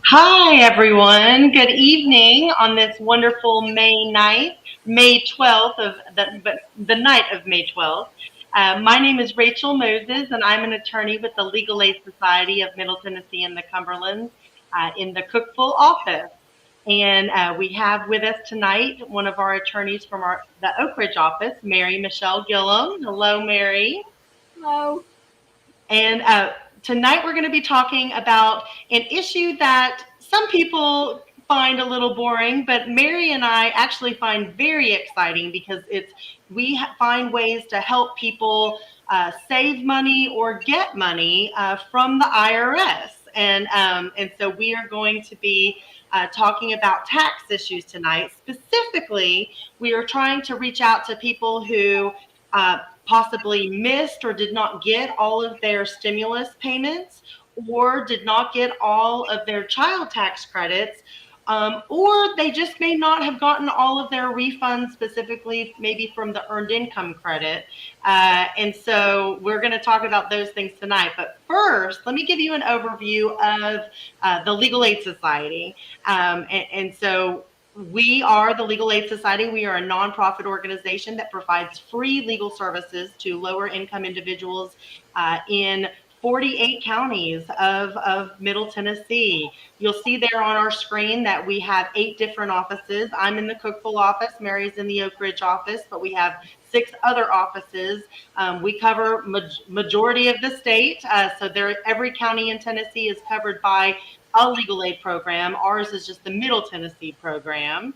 Hi, everyone. Good evening on this wonderful May night, May 12th the night of May 12th. My name is Rachel Moses, and I'm an attorney with the Legal Aid Society of Middle Tennessee and the Cumberlands in the Cookville office. And we have with us tonight one of our attorneys from the Oak Ridge office, Mary Michelle Gillum. Hello, Mary. Hello. And tonight we're going to be talking about an issue that some people find a little boring, but Mary and I actually find very exciting because we find ways to help people save money or get money from the IRS. And so we are going to be talking about tax issues tonight. Specifically, we are trying to reach out to people who possibly missed or did not get all of their stimulus payments or did not get all of their child tax credits, or they just may not have gotten all of their refunds, specifically maybe from the earned income credit. And so we're going to talk about those things tonight. But first, let me give you an overview of the Legal Aid Society. And so we are the Legal Aid Society. We are a nonprofit organization that provides free legal services to lower income individuals in 48 counties of Middle Tennessee. You'll see there on our screen that we have 8 different offices. I'm in the Cookville office, Mary's in the Oak Ridge office, but we have 6 other offices. We cover majority of the state, so every county in Tennessee is covered by a legal aid program. Ours is just the Middle Tennessee program.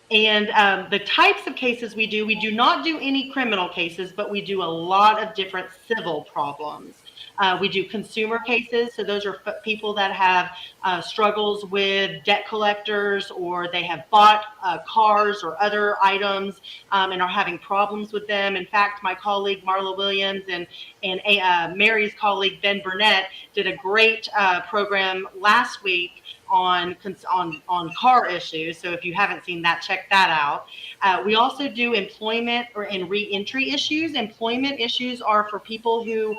And the types of cases we do not do any criminal cases, but we do a lot of different civil problems. We do consumer cases. So those are people that have struggles with debt collectors, or they have bought cars or other items and are having problems with them. In fact, my colleague Marla Williams and Mary's colleague Ben Burnett did a great program last week on car issues. So if you haven't seen that, check that out. We also do employment and reentry issues. Employment issues are for people who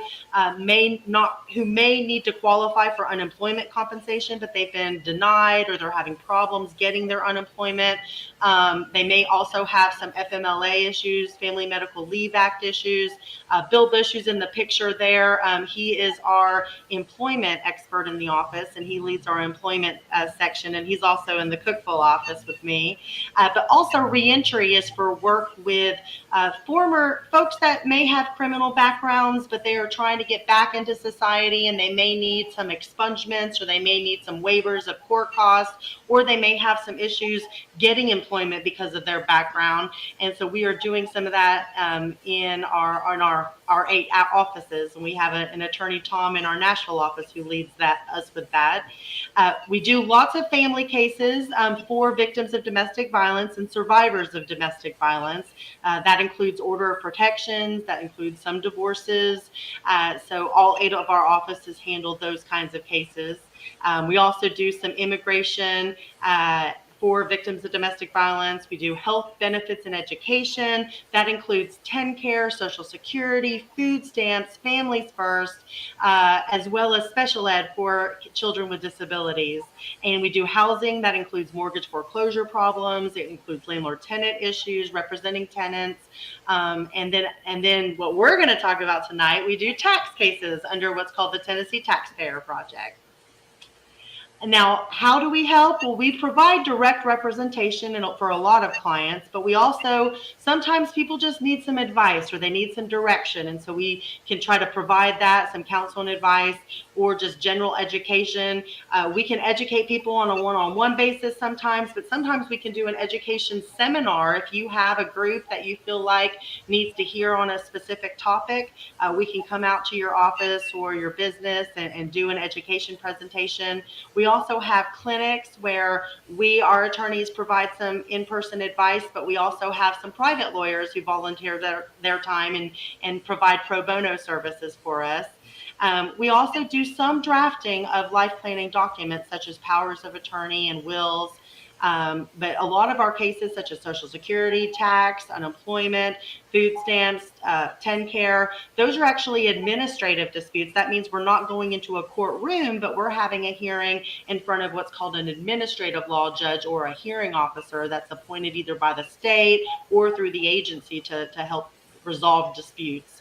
may need to qualify for unemployment compensation, but they've been denied or they're having problems getting their unemployment. They may also have some FMLA issues, Family Medical Leave Act issues. Bill Bush, who's in the picture there, he is our employment expert in the office, and he leads our employment section, and he's also in the Cookville office with me. But also reentry is for work with former folks that may have criminal backgrounds, but they are trying to get back into society, and they may need some expungements, or they may need some waivers of court costs, or they may have some issues getting employment because of their background. And so we are doing some of that in our 8 offices, and we have an attorney, Tom, in our Nashville office who leads us with that. We do lots of family cases for victims of domestic violence and survivors of domestic violence. That includes order of protections, that includes some divorces. So all 8 of our offices handle those kinds of cases. We also do some immigration for victims of domestic violence. We do health benefits and education. That includes TennCare, Social Security, food stamps, Families First, as well as special ed for children with disabilities. And we do housing. That includes mortgage foreclosure problems. It includes landlord-tenant issues, representing tenants. And then what we're going to talk about tonight, we do tax cases under what's called the Tennessee Taxpayer Project. Now, how do we help? Well, we provide direct representation for a lot of clients, but we also, sometimes people just need some advice or they need some direction. And so we can try to provide that, some counsel and advice, or just general education. We can educate people on a one-on-one basis sometimes, but sometimes we can do an education seminar. If you have a group that you feel like needs to hear on a specific topic, we can come out to your office or your business and do an education presentation. We also have clinics where our attorneys provide some in-person advice, but we also have some private lawyers who volunteer their time and provide pro bono services for us. We also do some drafting of life planning documents such as powers of attorney and wills. But a lot of our cases, such as Social Security, tax, unemployment, food stamps, TennCare, those are actually administrative disputes. That means we're not going into a courtroom, but we're having a hearing in front of what's called an administrative law judge or a hearing officer that's appointed either by the state or through the agency to help resolve disputes.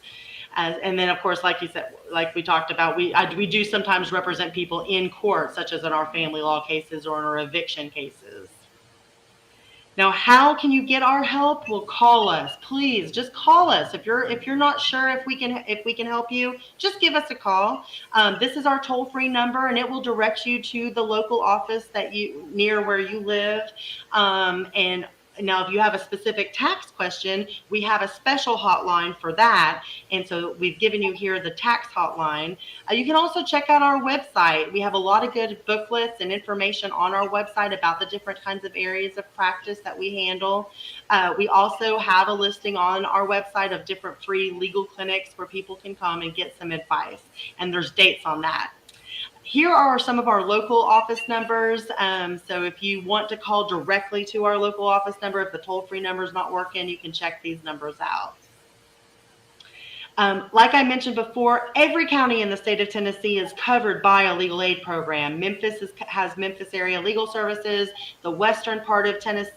And then, of course, like you said, like we talked about, we do sometimes represent people in court, such as in our family law cases or in our eviction cases. Now, how can you get our help? Well, call us, please. Just call us if you're not sure if we can help you. Just give us a call. This is our toll-free number, and it will direct you to the local office near where you live. And now, if you have a specific tax question, we have a special hotline for that. And so we've given you here the tax hotline. You can also check out our website. We have a lot of good booklets and information on our website about the different kinds of areas of practice that we handle. We also have a listing on our website of different free legal clinics where people can come and get some advice. And there's dates on that. Here are some of our local office numbers. So if you want to call directly to our local office number, if the toll-free number is not working, you can check these numbers out. Like I mentioned before, every county in the state of Tennessee is covered by a legal aid program. Memphis has Memphis Area Legal Services. The western part of Tennessee,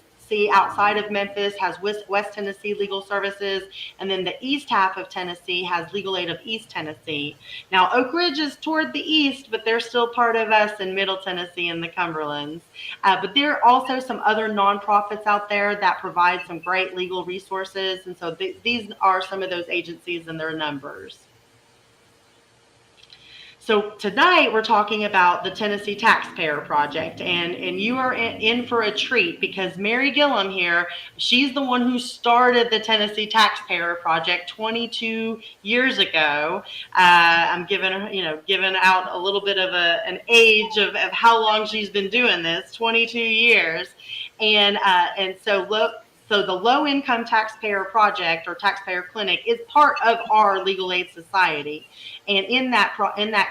outside of Memphis, has West Tennessee Legal Services, and then the east half of Tennessee has Legal Aid of East Tennessee. Now, Oak Ridge is toward the east, but they're still part of us in Middle Tennessee and the Cumberlands. But there are also some other nonprofits out there that provide some great legal resources, and so these are some of those agencies and their numbers. So tonight we're talking about the Tennessee Taxpayer Project, and you are in for a treat because Mary Gillum here, she's the one who started the Tennessee Taxpayer Project 22 years ago. I'm giving out a little bit of an age of how long she's been doing this, 22 years, and so the Low Income Taxpayer Project or Taxpayer Clinic is part of our Legal Aid Society. And in that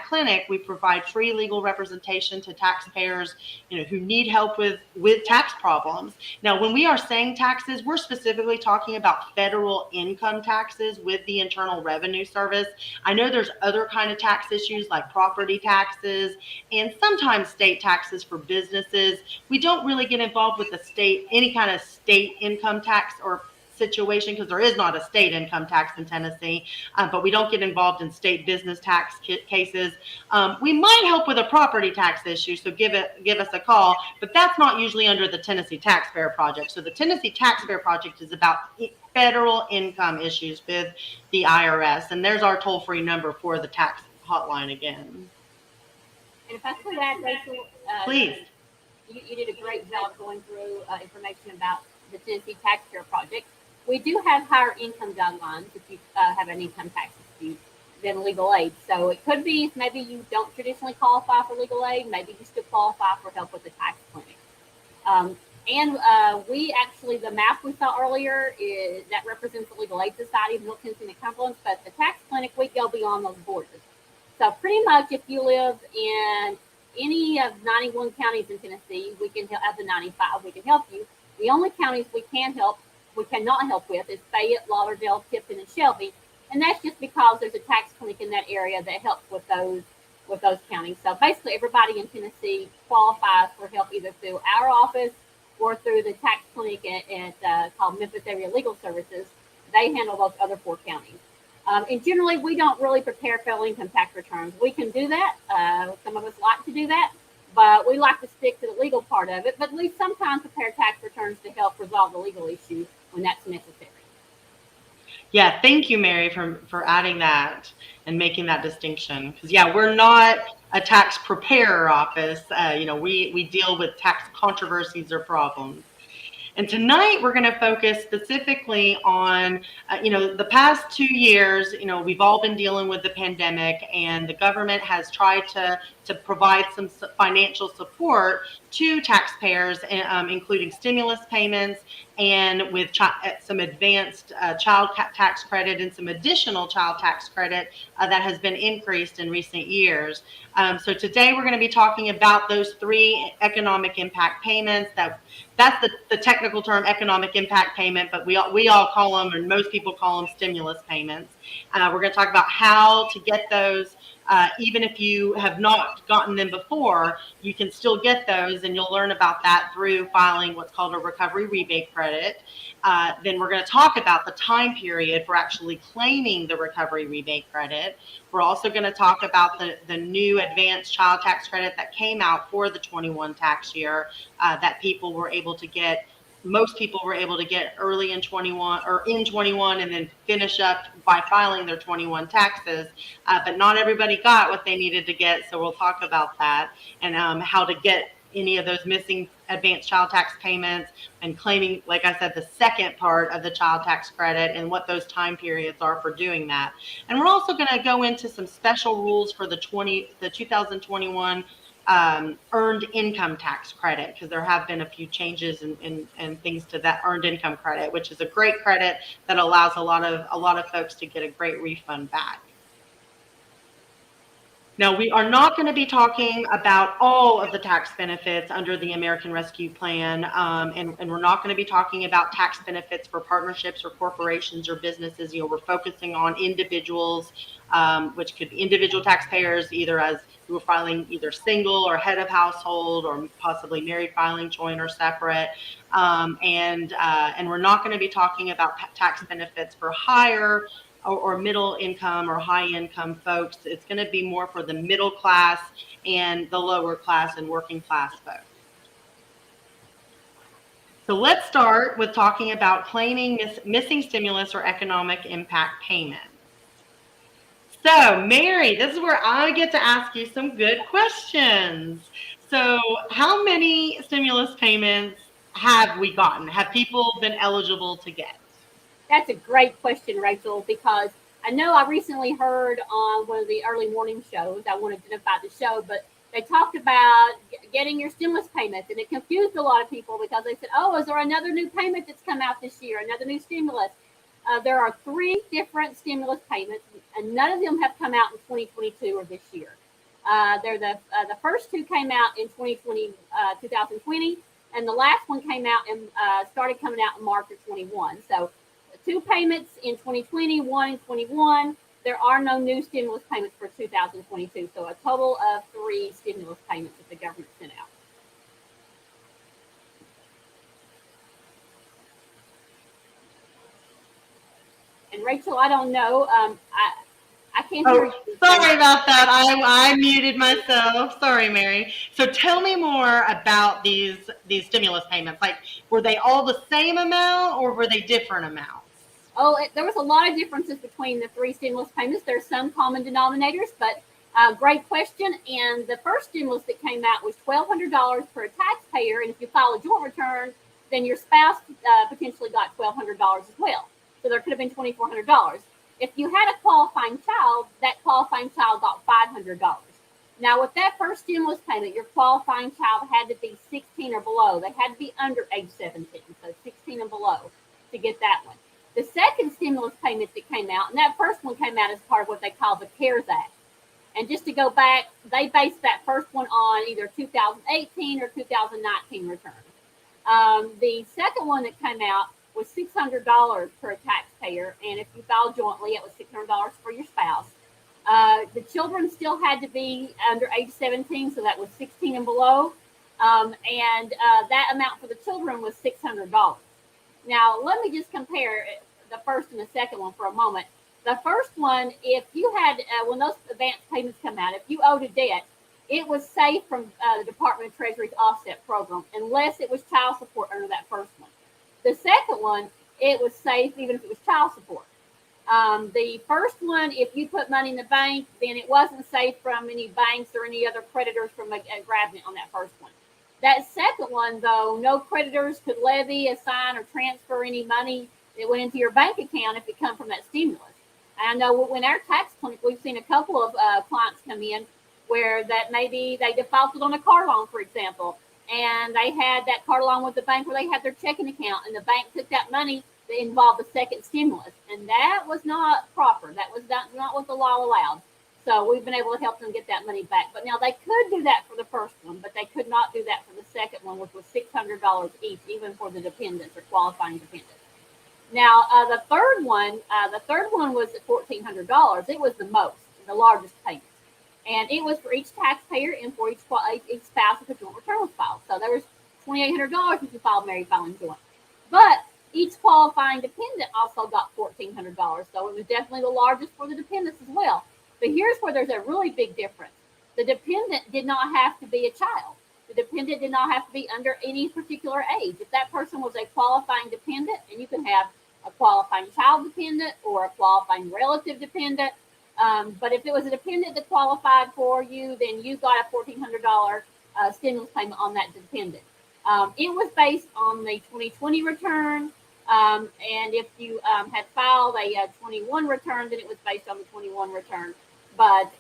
clinic, we provide free legal representation to taxpayers, who need help with tax problems. Now, when we are saying taxes, we're specifically talking about federal income taxes with the Internal Revenue Service. I know there's other kind of tax issues like property taxes and sometimes state taxes for businesses. We don't really get involved with any kind of state income tax or situation because there is not a state income tax in Tennessee, but we don't get involved in state business tax cases. We might help with a property tax issue, so give us a call, but that's not usually under the Tennessee Taxpayer Project. So the Tennessee Taxpayer Project is about federal income issues with the IRS, and there's our toll-free number for the tax hotline again. And if I could add, Rachel, please. You did a great job going through information about the Tennessee Taxpayer Project. We do have higher income guidelines if you have an income tax dispute than legal aid. So it could be maybe you don't traditionally qualify for legal aid, maybe you still qualify for help with the tax clinic. We actually, the map we saw earlier, that represents the Legal Aid Society of Middle Tennessee and the Cumberlands, but the tax clinic, we go beyond those borders. So pretty much if you live in any of 91 counties in Tennessee, we can help. Of the 95, we can help you. The only counties we cannot help with is Fayette, Lauderdale, Tipton, and Shelby, and that's just because there's a tax clinic in that area that helps with those counties. So basically, everybody in Tennessee qualifies for help either through our office or through the tax clinic at called Memphis Area Legal Services. They handle those other 4 counties. And generally, we don't really prepare federal income tax returns. We can do that. Some of us like to do that, but we like to stick to the legal part of it. But at least sometimes prepare tax returns to help resolve the legal issue when that's necessary. Yeah, thank you, Mary, for adding that and making that distinction. Because yeah, we're not a tax preparer office. We deal with tax controversies or problems. And tonight we're going to focus specifically on, the past 2 years, we've all been dealing with the pandemic, and the government has tried to provide some financial support to taxpayers, including stimulus payments and with some advanced child tax credit and some additional child tax credit that has been increased in recent years. So today we're going to be talking about those 3 economic impact payments. That's the technical term, economic impact payment, but we all call them, and most people call them, stimulus payments. We're going to talk about how to get those. Even if you have not gotten them before, you can still get those, and you'll learn about that through filing what's called a recovery rebate credit. Then we're going to talk about the time period for actually claiming the recovery rebate credit. We're also going to talk about the new advanced child tax credit that came out for the 21 tax year that people were able to get. Most people were able to get early in 21 and then finish up by filing their 21 taxes. But not everybody got what they needed to get. So we'll talk about that and how to get any of those missing advanced child tax payments and claiming, like I said, the second part of the child tax credit and what those time periods are for doing that. And we're also going to go into some special rules for the 2021 earned income tax credit, because there have been a few changes and things to that earned income credit, which is a great credit that allows a lot of folks to get a great refund back. Now, we are not going to be talking about all of the tax benefits under the American Rescue Plan, and we're not going to be talking about tax benefits for partnerships or corporations or businesses. We're focusing on individuals, which could be individual taxpayers, either as who are filing either single or head of household, or possibly married filing joint or separate. And we're not going to be talking about tax benefits for higher or middle income or high income folks. It's going to be more for the middle class and the lower class and working class folks. So let's start with talking about claiming missing stimulus or economic impact payments. So Mary, this is where I get to ask you some good questions. So how many stimulus payments have we gotten? Have people been eligible to get? That's a great question, Rachel, because I know I recently heard on one of the early morning shows, I won't identify the show, but they talked about getting your stimulus payments, and it confused a lot of people because they said, oh, is there another new payment that's come out this year, another new stimulus? There are 3 different stimulus payments, and none of them have come out in 2022 or this year. They're the first 2 came out in 2020, and the last one came out and started coming out in March of 21. So 2 payments in 2020, 1 in 21. There are no new stimulus payments for 2022. So a total of 3 stimulus payments that the government sent out. And Rachel, I don't know. I can't hear you. Sorry about that. I muted myself. Sorry, Mary. So tell me more about these stimulus payments. Like, were they all the same amount or were they different amounts? Oh, there was a lot of differences between the 3 stimulus payments. There's some common denominators, but great question. And the first stimulus that came out was $1,200 per taxpayer. And if you file a joint return, then your spouse potentially got $1,200 as well. So there could have been $2,400. If you had a qualifying child, that qualifying child got $500. Now, with that first stimulus payment, your qualifying child had to be 16 or below. They had to be under age 17, so 16 and below to get that one. The second stimulus payment that came out, and that first one came out as part of what they call the CARES Act. And just to go back, they based that first one on either 2018 or 2019 returns. The second one that came out was $600 per taxpayer, and if you filed jointly, it was $600 for your spouse. The children still had to be under age 17, so that was 16 and below. And that amount for the children was $600. Now, let me just compare the first and the second one for a moment. The first one, if you had, when those advance payments come out, if you owed a debt, it was safe from the Department of Treasury's offset program, unless it was child support under that first one. The second one, it was safe even if it was child support. The first one, if you put money in the bank, then it wasn't safe from any banks or any other creditors from grabbing it on that first one. That second one, though, no creditors could levy, assign, or transfer any money that went into your bank account if it come from that stimulus. And I know in our tax clinic, we've seen a couple of clients come in where that maybe they defaulted on a car loan, for example, and they had that car loan with the bank where they had their checking account, and the bank took that money that involved the second stimulus, and that was not proper. That was not what the law allowed. So we've been able to help them get that money back. But now they could do that for the first one, but they could not do that for the second one, which was $600 each, even for the dependents or qualifying dependents. Now the third one was at $1,400. It was the largest payment, and it was for each taxpayer and for each spouse if a joint return was filed. So there was $2,800 if you filed married filing joint, but each qualifying dependent also got $1,400. So it was definitely the largest for the dependents as well. But here's where there's a really big difference. The dependent did not have to be a child. The dependent did not have to be under any particular age. If that person was a qualifying dependent, and you can have a qualifying child dependent or a qualifying relative dependent. But if it was a dependent that qualified for you, then you got a $1,400 stimulus payment on that dependent. It was based on the 2020 return. And if you had filed a 21 return, then it was based on the 21 return. But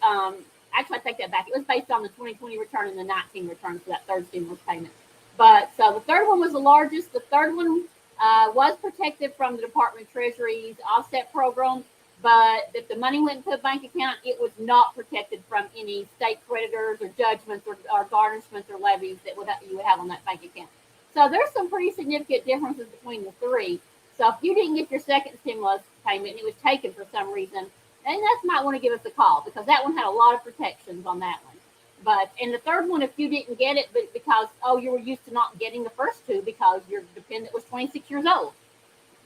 actually, I take that back. It was based on the 2020 return and the 19 return for that third stimulus payment. But so the third one was the largest. The third one was protected from the Department of Treasury's offset program. But if the money went into a bank account, it was not protected from any state creditors or judgments or garnishments or levies that you would have on that bank account. So there's some pretty significant differences between the three. So if you didn't get your second stimulus payment and it was taken for some reason, then you might want to give us a call, because that one had a lot of protections on that one. But in the third one, if you didn't get it, but because, you were used to not getting the first two because your dependent was 26 years old,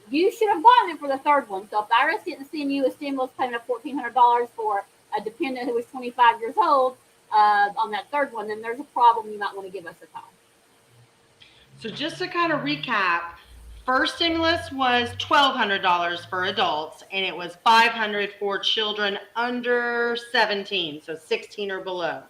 you should have gotten it for the third one. So if the IRS didn't send you a stimulus payment of $1,400 for a dependent who was 25 years old on that third one, then there's a problem. You might want to give us a call. So just to kind of recap, first stimulus was $1,200 for adults, and it was $500 for children under 17, so 16 or below.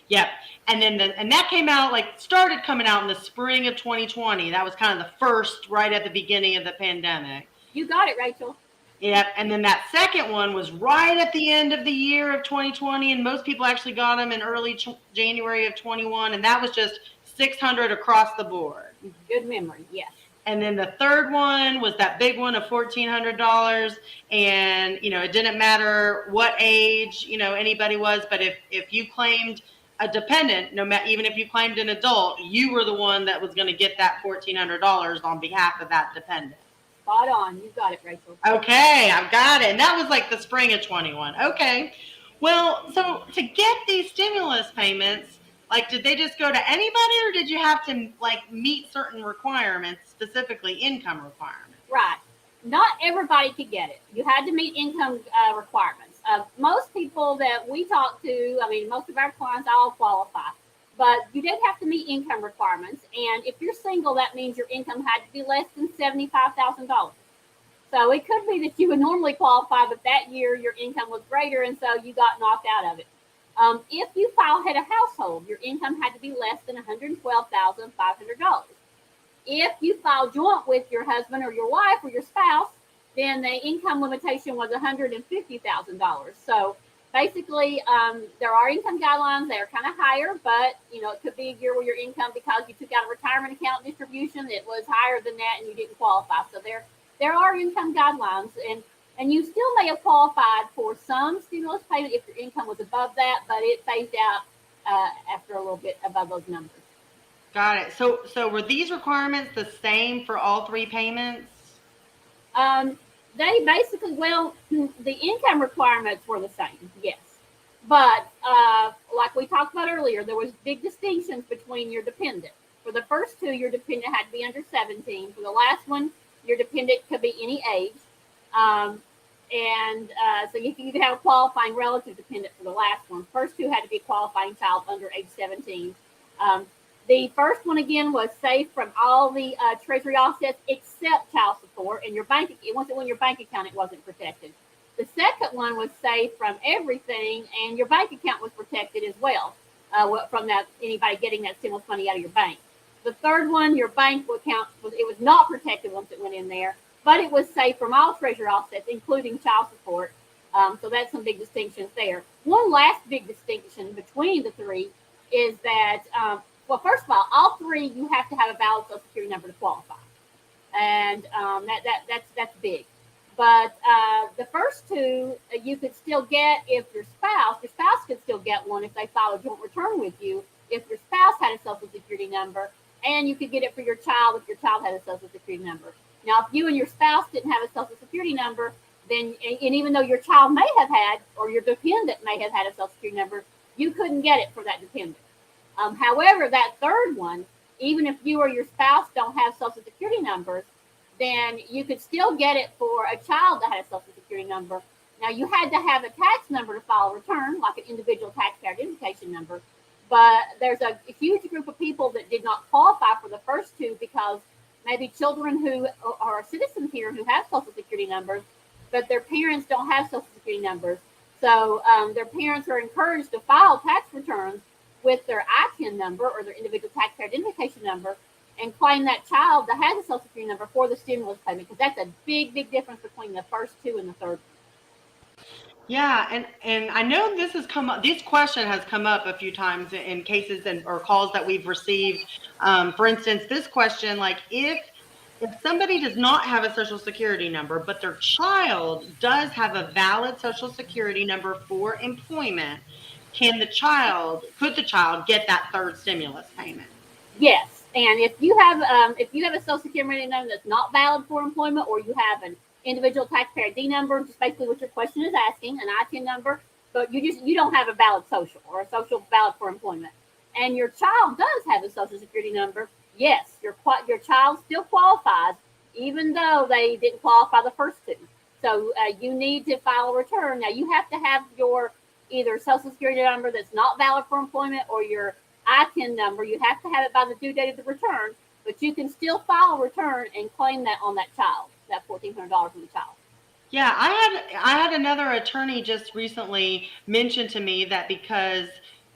Yep. And then and that came out, started coming out in the spring of 2020. That was kind of the first, right at the beginning of the pandemic. You got it, Rachel. Yep. And then that second one was right at the end of the year of 2020, and most people actually got them in early January of 21, and that was just $600 across the board. Good memory, yes. And then the third one was that big one of $1,400, and it didn't matter what age anybody was, but if you claimed a dependent, no matter, even if you claimed an adult, you were the one that was going to get that $1,400 on behalf of that dependent. Spot on. You got it, Rachel. Okay, I've got it. And that was the spring of 21. Okay. Well, so to get these stimulus payments, did they just go to anybody, or did you have to meet certain requirements, specifically income requirements? Right. Not everybody could get it. You had to meet income requirements. Most people that we talk to, most of our clients all qualify, but you did have to meet income requirements. And if you're single, that means your income had to be less than $75,000. So it could be that you would normally qualify, but that year your income was greater, and so you got knocked out of it. If you filed head of household, your income had to be less than $112,500. If you filed joint with your husband or your wife or your spouse, then the income limitation was $150,000. So basically, there are income guidelines. They are kind of higher, but it could be a year where your income, because you took out a retirement account distribution, it was higher than that, and you didn't qualify. So there are income guidelines, and And you still may have qualified for some stimulus payment if your income was above that, but it phased out after a little bit above those numbers. Got it. So were these requirements the same for all three payments? Um, they basically, well, the income requirements were the same, yes. But like we talked about earlier, there was big distinctions between your dependent. For the first two, your dependent had to be under 17. For the last one, your dependent could be any age. Um, and so you could have a qualifying relative dependent for the last one. First two had to be a qualifying child under age 17. Um, the first one again was safe from all the Treasury offsets except child support, and your bank. Once it went in your bank account, it wasn't protected. The second one was safe from everything, and your bank account was protected as well from that anybody getting that stimulus money out of your bank. The third one, your bank account was not protected once it went in there, but it was safe from all Treasury offsets, including child support. So that's some big distinctions there. One last big distinction between the three is that well, first of all three you have to have a valid Social Security number to qualify, and that's big. But the first two you could still get if your spouse could still get one if they file a joint return with you. If your spouse had a Social Security number, and you could get it for your child if your child had a Social Security number. Now, if you and your spouse didn't have a Social Security number, then and even though your child may have had or your dependent may have had a Social Security number, you couldn't get it for that dependent. However, that third one, even if you or your spouse don't have Social Security numbers, then you could still get it for a child that had a Social Security number. Now, you had to have a tax number to file a return, like an individual taxpayer identification number. But there's a huge group of people that did not qualify for the first two because maybe children who are citizens here who have Social Security numbers, but their parents don't have Social Security numbers. So their parents are encouraged to file tax returns with their ITIN number or their individual taxpayer identification number and claim that child that has a Social Security number for the stimulus payment, because that's a big, big difference between the first two and the third one. Yeah, and I know this has come up. This question has come up a few times in cases or calls that we've received. For instance, this question, like if somebody does not have a Social Security number, but their child does have a valid Social Security number for employment, could the child get that third stimulus payment? Yes, and if you have a Social Security number that's not valid for employment, or you have an individual taxpayer ID number, just basically what your question is asking, an ITIN number, but you don't have a valid social or a social valid for employment, and your child does have a Social Security number, yes, your child still qualifies, even though they didn't qualify the first two. So you need to file a return. Now you have to have your either Social Security number that's not valid for employment or your ITIN number. You have to have it by the due date of the return, but you can still file a return and claim that on that child, that $1,400 from the child. Yeah, I had another attorney just recently mention to me that because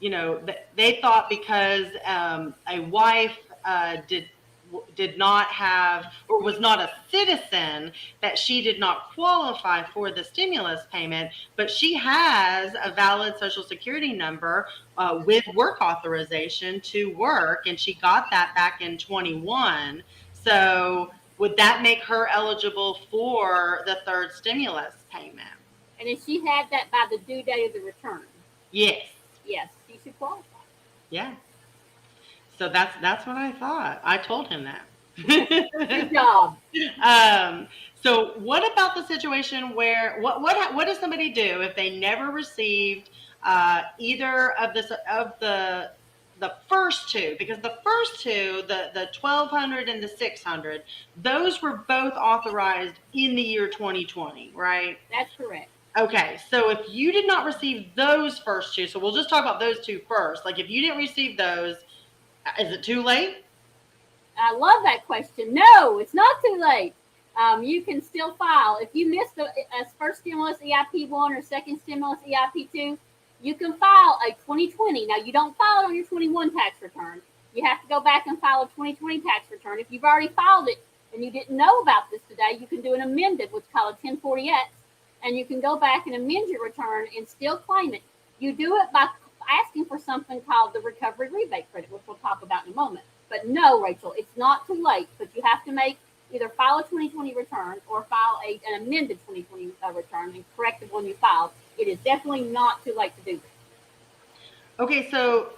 they thought because a wife did not have or was not a citizen that she did not qualify for the stimulus payment, but she has a valid Social Security number with work authorization to work, and she got that back in 21. So would that make her eligible for the third stimulus payment? And if she had that by the due date of the return, Yes. yes, she should qualify. Yeah. So that's what I thought. I told him that. Good job. So what about the situation where what does somebody do if they never received either of the first two? Because the first two, the 1,200 and the 600, those were both authorized in the year 2020, right? That's correct. Okay, so if you did not receive those first two, so we'll just talk about those two first. Like if you didn't receive those, is it too late? I love that question. No, it's not too late. You can still file. If you missed the first stimulus EIP 1 or second stimulus EIP 2, you can file a 2020. Now, you don't file it on your 21 tax return. You have to go back and file a 2020 tax return. If you've already filed it and you didn't know about this today, you can do an amended, what's called a 1040X, and you can go back and amend your return and still claim it. You do it by asking for something called the recovery rebate credit, which we'll talk about in a moment. But no, Rachel, it's not too late, but you have to make either file a 2020 return or file an amended 2020 return and correct the one you filed. It is definitely not too late to do this. Okay, so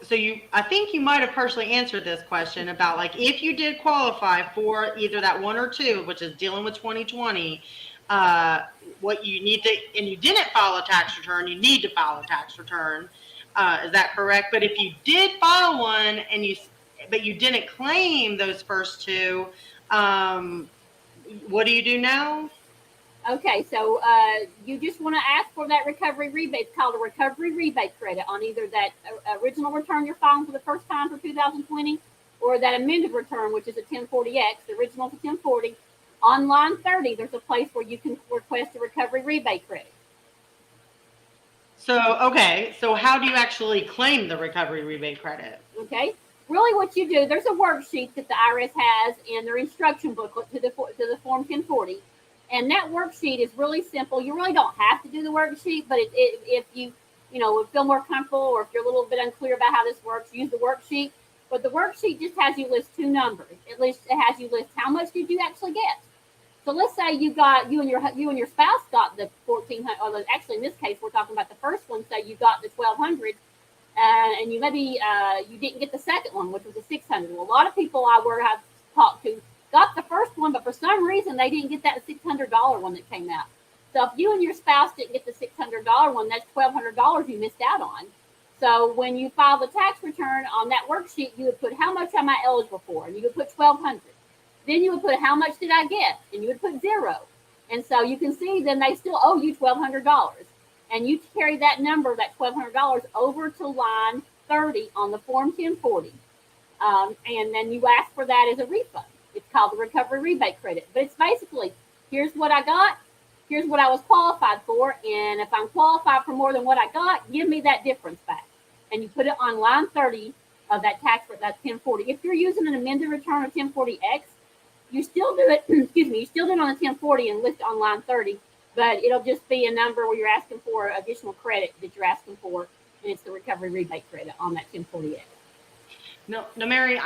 I think you might have partially answered this question about like if you did qualify for either that one or two, which is dealing with 2020, what you need to, and you didn't file a tax return, you need to file a tax return. Is that correct? But if you did file one but you didn't claim those first two, what do you do now? Okay, so you just want to ask for that recovery rebate. It's called a recovery rebate credit on either that original return you're filing for the first time for 2020 or that amended return, which is a 1040X. The original is a 1040. On line 30, there's a place where you can request a recovery rebate credit. So, okay, so how do you actually claim the recovery rebate credit? Okay, really what you do, there's a worksheet that the IRS has in their instruction booklet to the Form 1040. And that worksheet is really simple. You really don't have to do the worksheet, but if you would feel more comfortable, or if you're a little bit unclear about how this works, use the worksheet. But the worksheet just has you list two numbers. It has you list how much did you actually get. So let's say you and your spouse got the 1,400, or actually in this case we're talking about the first one. So you got the 1,200, and you didn't get the second one, which was the 600. Well, a lot of people I've talked to got the first one, but for some reason they didn't get that $600 one that came out. So if you and your spouse didn't get the $600 one, that's $1,200 you missed out on. So when you file the tax return on that worksheet, you would put how much am I eligible for, and you would put 1,200. Then you would put how much did I get, and you would put 0. And so you can see then they still owe you $1,200, and you carry that number, that $1,200, over to line 30 on the Form 1040, and then you ask for that as a refund. It's called the recovery rebate credit. But it's basically, here's what I got, here's what I was qualified for, and if I'm qualified for more than what I got, give me that difference back. And you put it on line 30 of that tax, that's 1040. If you're using an amended return of 1040X, you still do it, you still do it on the 1040 and list it on line 30, but it'll just be a number where you're asking for additional credit that you're asking for, and it's the recovery rebate credit on that 1040X. No, Mary,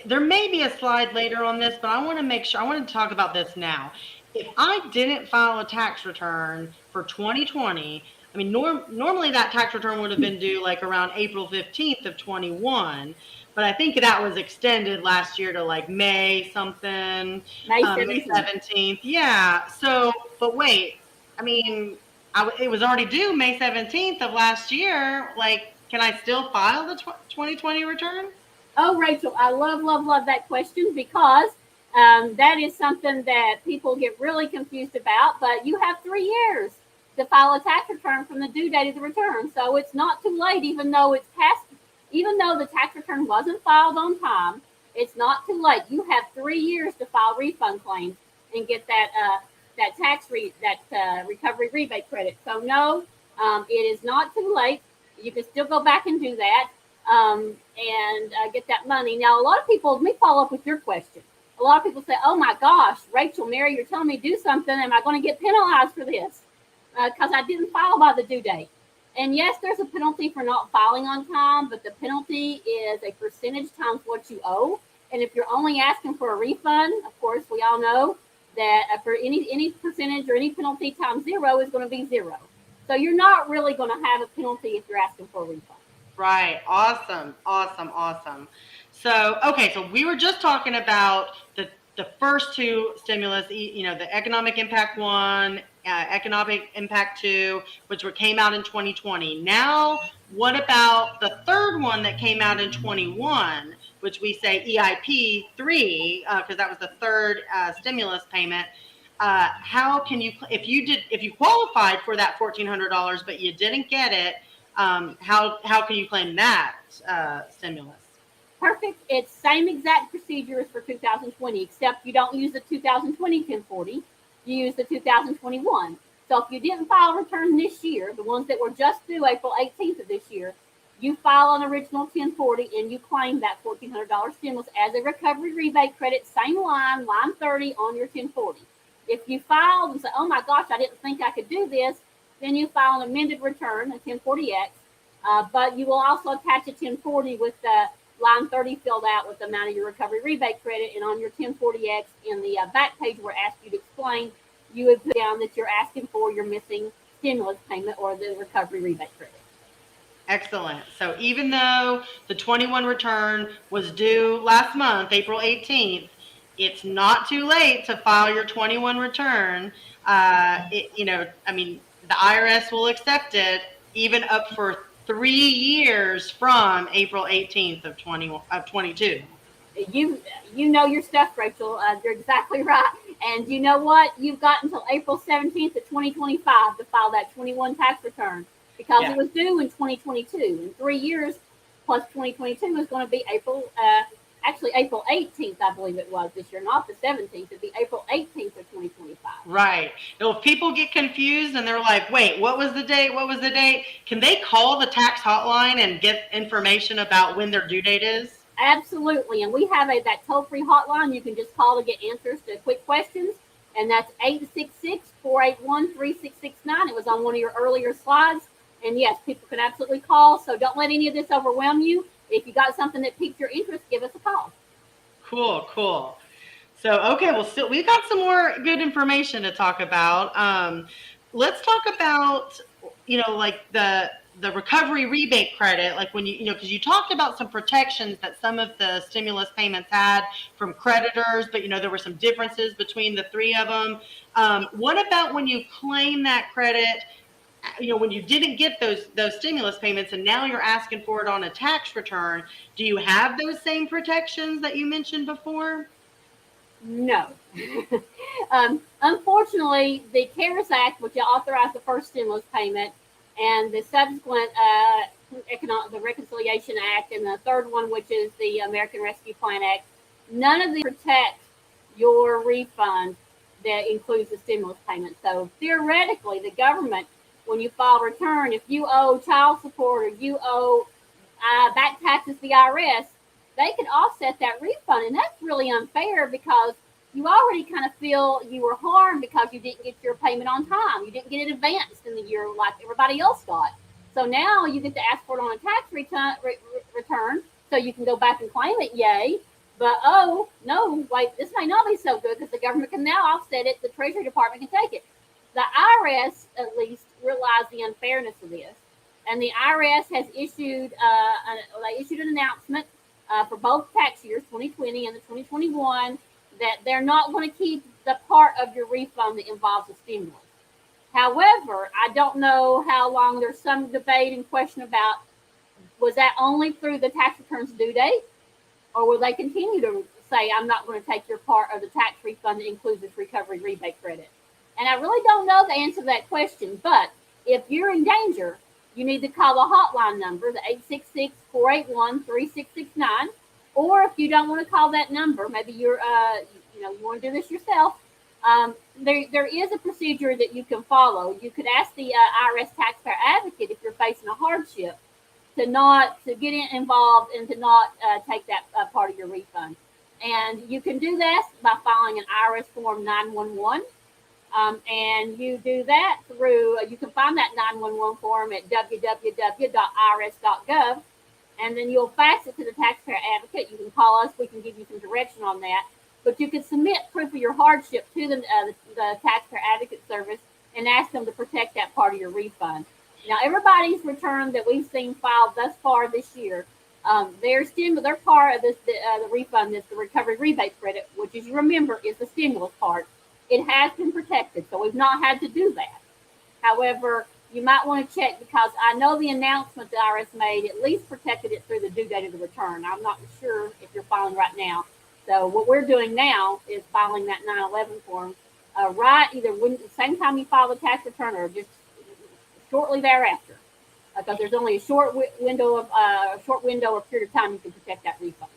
there may be a slide later on this, but I want to make sure, I want to talk about this now. If I didn't file a tax return for 2020, I mean, normally that tax return would have been due like around April 15th of 21, but I think that was extended last year to like May something. May 17th. Yeah. So, but wait, I mean, it was already due May 17th of last year. Like, can I still file the 2020 return? Oh, Rachel, I love that question, because that is something that people get really confused about. But you have 3 years to file a tax return from the due date of the return. So it's not too late, even though it's past, even though the tax return wasn't filed on time, it's not too late. You have 3 years to file refund claims and get that recovery rebate credit. So no, it is not too late. You can still go back and do that. And get that money. Now, a lot of people, let me follow up with your question. A lot of people say, oh my gosh, Rachel, Mary, you're telling me to do something. Am I going to get penalized for this? Because I didn't file by the due date. And yes, there's a penalty for not filing on time, but the penalty is a percentage times what you owe. And if you're only asking for a refund, of course, we all know that for any percentage or any penalty times 0 is going to be 0. So you're not really going to have a penalty if you're asking for a refund. Right. Awesome. So, okay. So we were just talking about the first two stimulus, the economic impact 1, economic impact 2, which came out in 2020. Now, what about the third one that came out in 21, which we say EIP 3, because that was the third stimulus payment. How can you, if you qualified for that $1,400, but you didn't get it, how can you claim that stimulus? Perfect. It's same exact procedure as for 2020, except you don't use the 2020 1040. You use the 2021. So if you didn't file a return this year, the ones that were just due April 18th of this year, you file an original 1040 and you claim that $1,400 stimulus as a recovery rebate credit, same line 30 on your 1040. If you filed and say, oh my gosh, I didn't think I could do this, then you file an amended return, a 1040X, but you will also attach a 1040 with line 30 filled out with the amount of your recovery rebate credit, and on your 1040X in the back page where it asks you to explain, you would put down that you're asking for your missing stimulus payment or the recovery rebate credit. Excellent. So even though the 21 return was due last month, April 18th, it's not too late to file your 21 return. I mean, the IRS will accept it even up for 3 years from April 18th of 22. You know your stuff, Rachel. You're exactly right. And you know what? You've got until April 17th of 2025 to file that 21 tax return because Yeah. it was due in 2022. In 3 years plus 2022 is going to be actually April 18th, I believe it was this year, not the 17th. It'd be April 18th of 2025. Right. If people get confused and they're like, wait, what was the date? What was the date? Can they call the tax hotline and get information about when their due date is? Absolutely. And we have that toll-free hotline you can just call to get answers to quick questions. And that's 866-481-3669. It was on one of your earlier slides. And yes, people can absolutely call. So don't let any of this overwhelm you. If you got something that piqued your interest, give us a call. Cool. So, okay, well, still, we've got some more good information to talk about. Let's talk about, like the recovery rebate credit, like when because you talked about some protections that some of the stimulus payments had from creditors, but there were some differences between the three of them. What about when you claim that credit? When you didn't get those stimulus payments and now you're asking for it on a tax return, do you have those same protections that you mentioned before? No. Unfortunately, the CARES Act, which authorized the first stimulus payment, and the subsequent the Reconciliation Act, and the third one, which is the American Rescue Plan Act, none of these protect your refund that includes the stimulus payment. So theoretically, the government, when you file a return, if you owe child support or you owe back taxes to the IRS, they can offset that refund. And that's really unfair because you already kind of feel you were harmed because you didn't get your payment on time. You didn't get it advanced in the year like everybody else got. So now you get to ask for it on a tax return so you can go back and claim it, yay. But oh, no, wait, this may not be so good because the government can now offset it. The Treasury Department can take it. The IRS, at least, realized the unfairness of this. And the IRS has issued, an announcement for both tax years, 2020 and the 2021, that they're not going to keep the part of your refund that involves the stimulus. However, I don't know how long. There's some debate and question about, was that only through the tax returns due date, or will they continue to say, I'm not going to take your part of the tax refund that includes this recovery rebate credit? And I really don't know the answer to that question, but if you're in danger, you need to call the hotline number, the 866-481-3669. Or if you don't want to call that number, maybe you want to do this yourself. There is a procedure that you can follow. You could ask the IRS taxpayer advocate if you're facing a hardship to get involved and to not take that part of your refund. And you can do that by filing an IRS form 911. And you do that through, you can find that 911 form at www.irs.gov, and then you'll fax it to the taxpayer advocate. You can call us, we can give you some direction on that. But you can submit proof of your hardship to the taxpayer advocate service and ask them to protect that part of your refund. Now, everybody's return that we've seen filed thus far this year, their part of this, the refund is the recovery rebate credit, which, as you remember, is the stimulus part. It has been protected, so we've not had to do that. However, you might want to check because I know the announcement the IRS made at least protected it through the due date of the return. I'm not sure if you're filing right now. So what we're doing now is filing that 911 form right either the same time you file the tax return or just shortly thereafter, because there's only a short window or period of time you can protect that refund.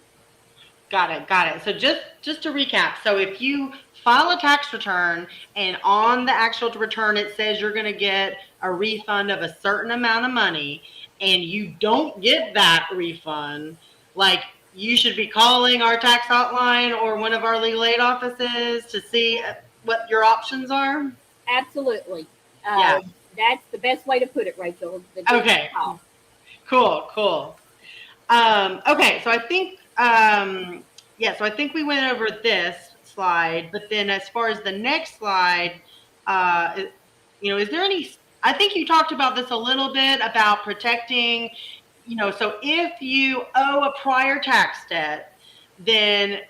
Got it. So just to recap, so if you file a tax return and on the actual return it says you're going to get a refund of a certain amount of money and you don't get that refund, like you should be calling our tax hotline or one of our legal aid offices to see what your options are? Absolutely. Yeah. That's the best way to put it, Rachel. Okay. Cool. Okay, so I think yeah, so I think we went over this slide, but then as far as the next slide, uh, is there any? I think you talked about this a little bit about protecting. So if you owe a prior tax debt, then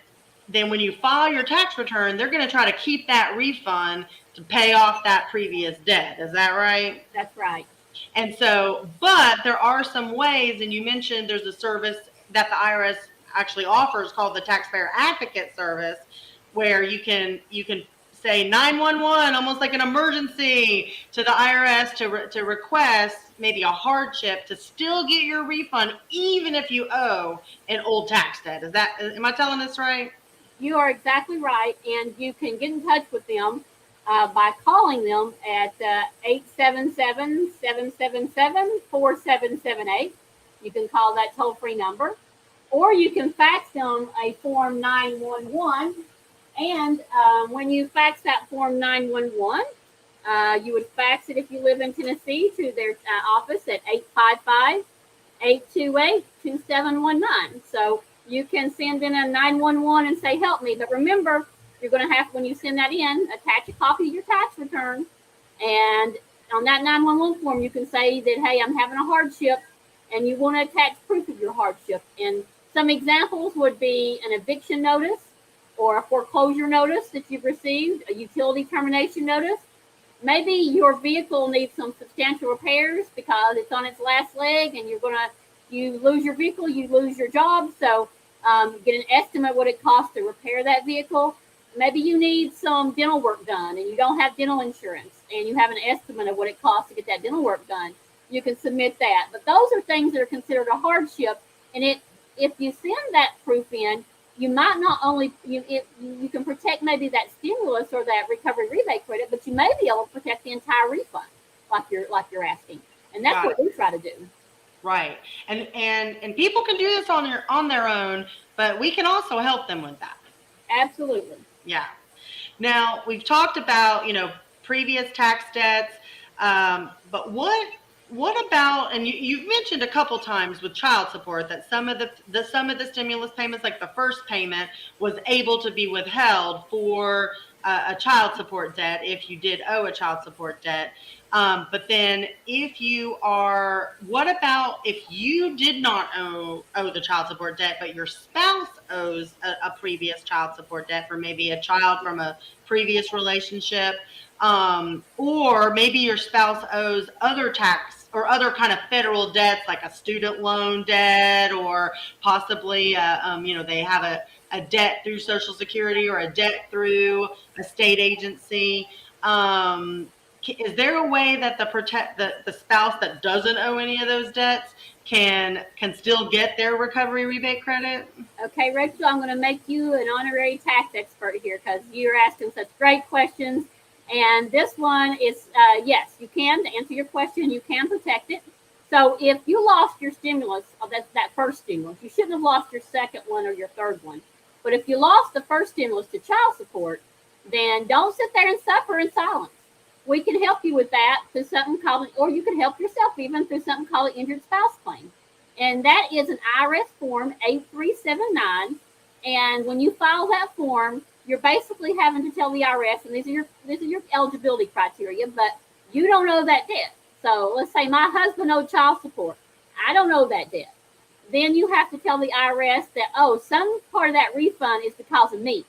when you file your tax return, they're going to try to keep that refund to pay off that previous debt. Is that right? That's right. And so, but there are some ways, and you mentioned there's a service that the IRS actually offers called the Taxpayer Advocate Service, where you can say 911, almost like an emergency, to the IRS to request maybe a hardship to still get your refund, even if you owe an old tax debt. Am I telling this right? You are exactly right, and you can get in touch with them by calling them at 877-777-4778. You can call that toll-free number, or you can fax them a Form 911. And when you fax that Form 911, you would fax it if you live in Tennessee to their office at 855-828-2719. So you can send in a 911 and say, help me. But remember, you're going to have, when you send that in, attach a copy of your tax return. And on that 911 form, you can say that, hey, I'm having a hardship, and you want to attach proof of your hardship. And some examples would be an eviction notice or a foreclosure notice that you've received, a utility termination notice. Maybe your vehicle needs some substantial repairs because it's on its last leg, and you lose your vehicle, you lose your job. So get an estimate what it costs to repair that vehicle. Maybe you need some dental work done and you don't have dental insurance, and you have an estimate of what it costs to get that dental work done. You can submit that. But those are things that are considered a hardship. And if you send that proof in, you might not only you can protect maybe that stimulus or that recovery rebate credit, but you may be able to protect the entire refund, like you're asking. And that's what we try to do. Right. And people can do this on their own, but we can also help them with that. Absolutely. Yeah. Now, we've talked about, previous tax debts, but what about, and you've mentioned a couple times with child support that some of the stimulus payments, like the first payment, was able to be withheld for a child support debt if you did owe a child support debt. But then what about if you did not owe the child support debt, but your spouse owes a previous child support debt for maybe a child from a previous relationship, or maybe your spouse owes other tax or other kind of federal debts like a student loan debt, or possibly, they have a debt through Social Security or a debt through a state agency. Is there a way that the spouse that doesn't owe any of those debts can still get their recovery rebate credit? Okay, Rachel, I'm going to make you an honorary tax expert here because you're asking such great questions. And this one is, yes, you can. To answer your question, you can protect it. So if you lost your stimulus, that first stimulus, you shouldn't have lost your second one or your third one. But if you lost the first stimulus to child support, then don't sit there and suffer in silence. We can help you with that through something called, or you can help yourself even through something called an injured spouse claim. And that is an IRS form 8379. And when you file that form, you're basically having to tell the IRS, and these are your eligibility criteria, but you don't owe that debt. So let's say my husband owed child support. I don't owe that debt. Then you have to tell the IRS that, some part of that refund is because of me.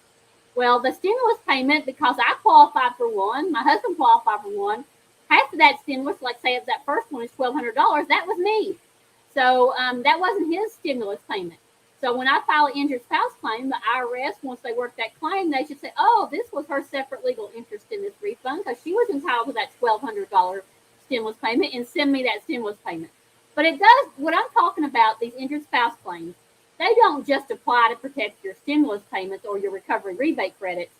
Well, the stimulus payment, because I qualified for one, my husband qualified for one, half of that stimulus, like say that first one is $1,200, that was me. So that wasn't his stimulus payment. So when I file an injured spouse claim, the IRS, once they work that claim, they should say, this was her separate legal interest in this refund because she was entitled to that $1,200 stimulus payment, and send me that stimulus payment. But it does, what I'm talking about, these injured spouse claims, they don't just apply to protect your stimulus payments or your recovery rebate credits.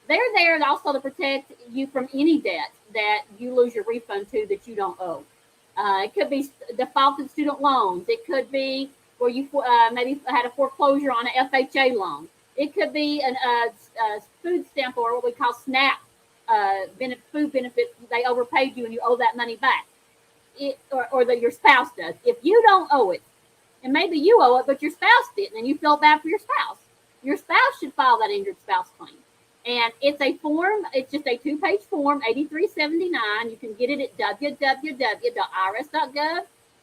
They're there also to protect you from any debt that you lose your refund to that you don't owe. It could be defaulted student loans. It could be where you maybe had a foreclosure on an FHA loan. It could be a food stamp or what we call SNAP food benefits. They overpaid you and you owe that money back. Or that your spouse does. If you don't owe it, and maybe you owe it, but your spouse didn't, and you feel bad for your spouse. Your spouse should file that injured spouse claim. And it's a form, it's just a 2-page form, 8379. You can get it at www.irs.gov.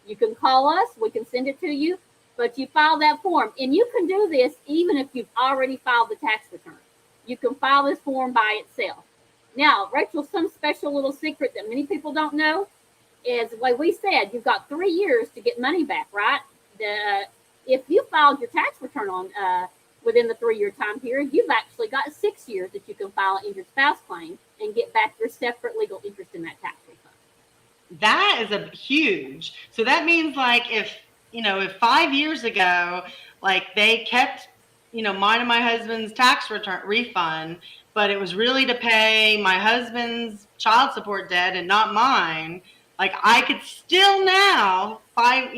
You can call us, we can send it to you, but you file that form. And you can do this even if you've already filed the tax return. You can file this form by itself. Now, Rachel, some special little secret that many people don't know is, like we said, you've got 3 years to get money back, right? If you filed your tax return on within the 3-year time period, you've actually got 6 years that you can file an injured spouse claim and get back your separate legal interest in that tax refund. That is a huge. So that means like if 5 years ago, like they kept, mine and my husband's tax return refund, but it was really to pay my husband's child support debt and not mine. Like I could still now 5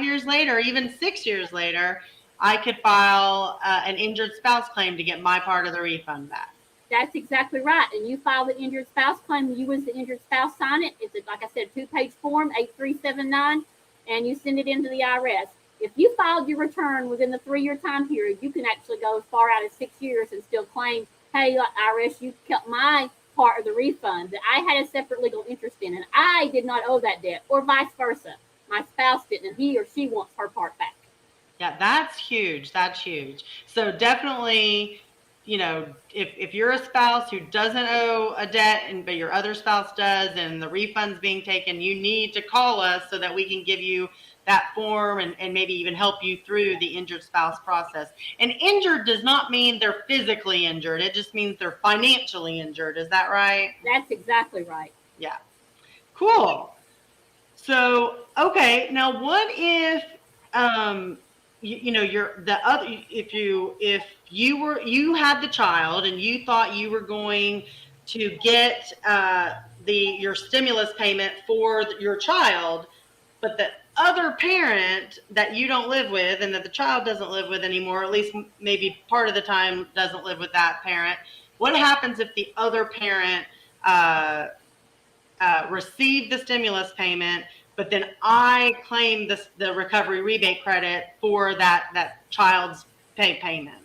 years later, even 6 years later, I could file an injured spouse claim to get my part of the refund back. That's exactly right. And you file the injured spouse claim, you as the injured spouse sign it. It's, like I said, a 2-page form, 8379, and you send it into the IRS. If you filed your return within the 3-year time period, you can actually go as far out as 6 years and still claim, hey, IRS, you kept my part of the refund that I had a separate legal interest in, and I did not owe that debt, or vice versa. My spouse didn't, and he or she wants her part back. Yeah, that's huge. That's huge. So definitely, if you're a spouse who doesn't owe a debt but your other spouse does and the refund's being taken, you need to call us so that we can give you that form and maybe even help you through the injured spouse process. And injured does not mean they're physically injured. It just means they're financially injured. Is that right? That's exactly right. Yeah. Cool. So, okay. Now what if, you're the other, if you had the child and you thought you were going to get your stimulus payment for your child, but the other parent that you don't live with and that the child doesn't live with anymore, at least maybe part of the time doesn't live with that parent, what happens if the other parent received the stimulus payment, but then I claim the recovery rebate credit for that child's payment?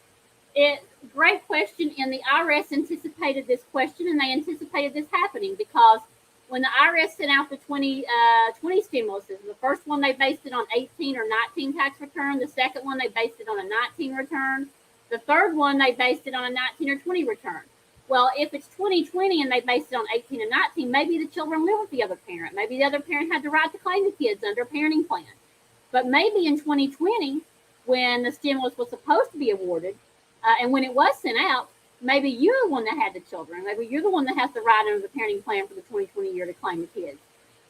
Great question, and the IRS anticipated this question, and they anticipated this happening because when the IRS sent out the 2020 stimuluses, the first one they based it on 18 or 19 tax return, the second one they based it on a 19 return, the third one they based it on a 19 or 20 return. Well, if it's 2020 and they based it on 18 and 19, maybe the children live with the other parent. Maybe the other parent had the right to claim the kids under a parenting plan. But maybe in 2020, when the stimulus was supposed to be awarded, and when it was sent out, maybe you're the one that had the children. Maybe you're the one that has the right under the parenting plan for the 2020 year to claim the kids.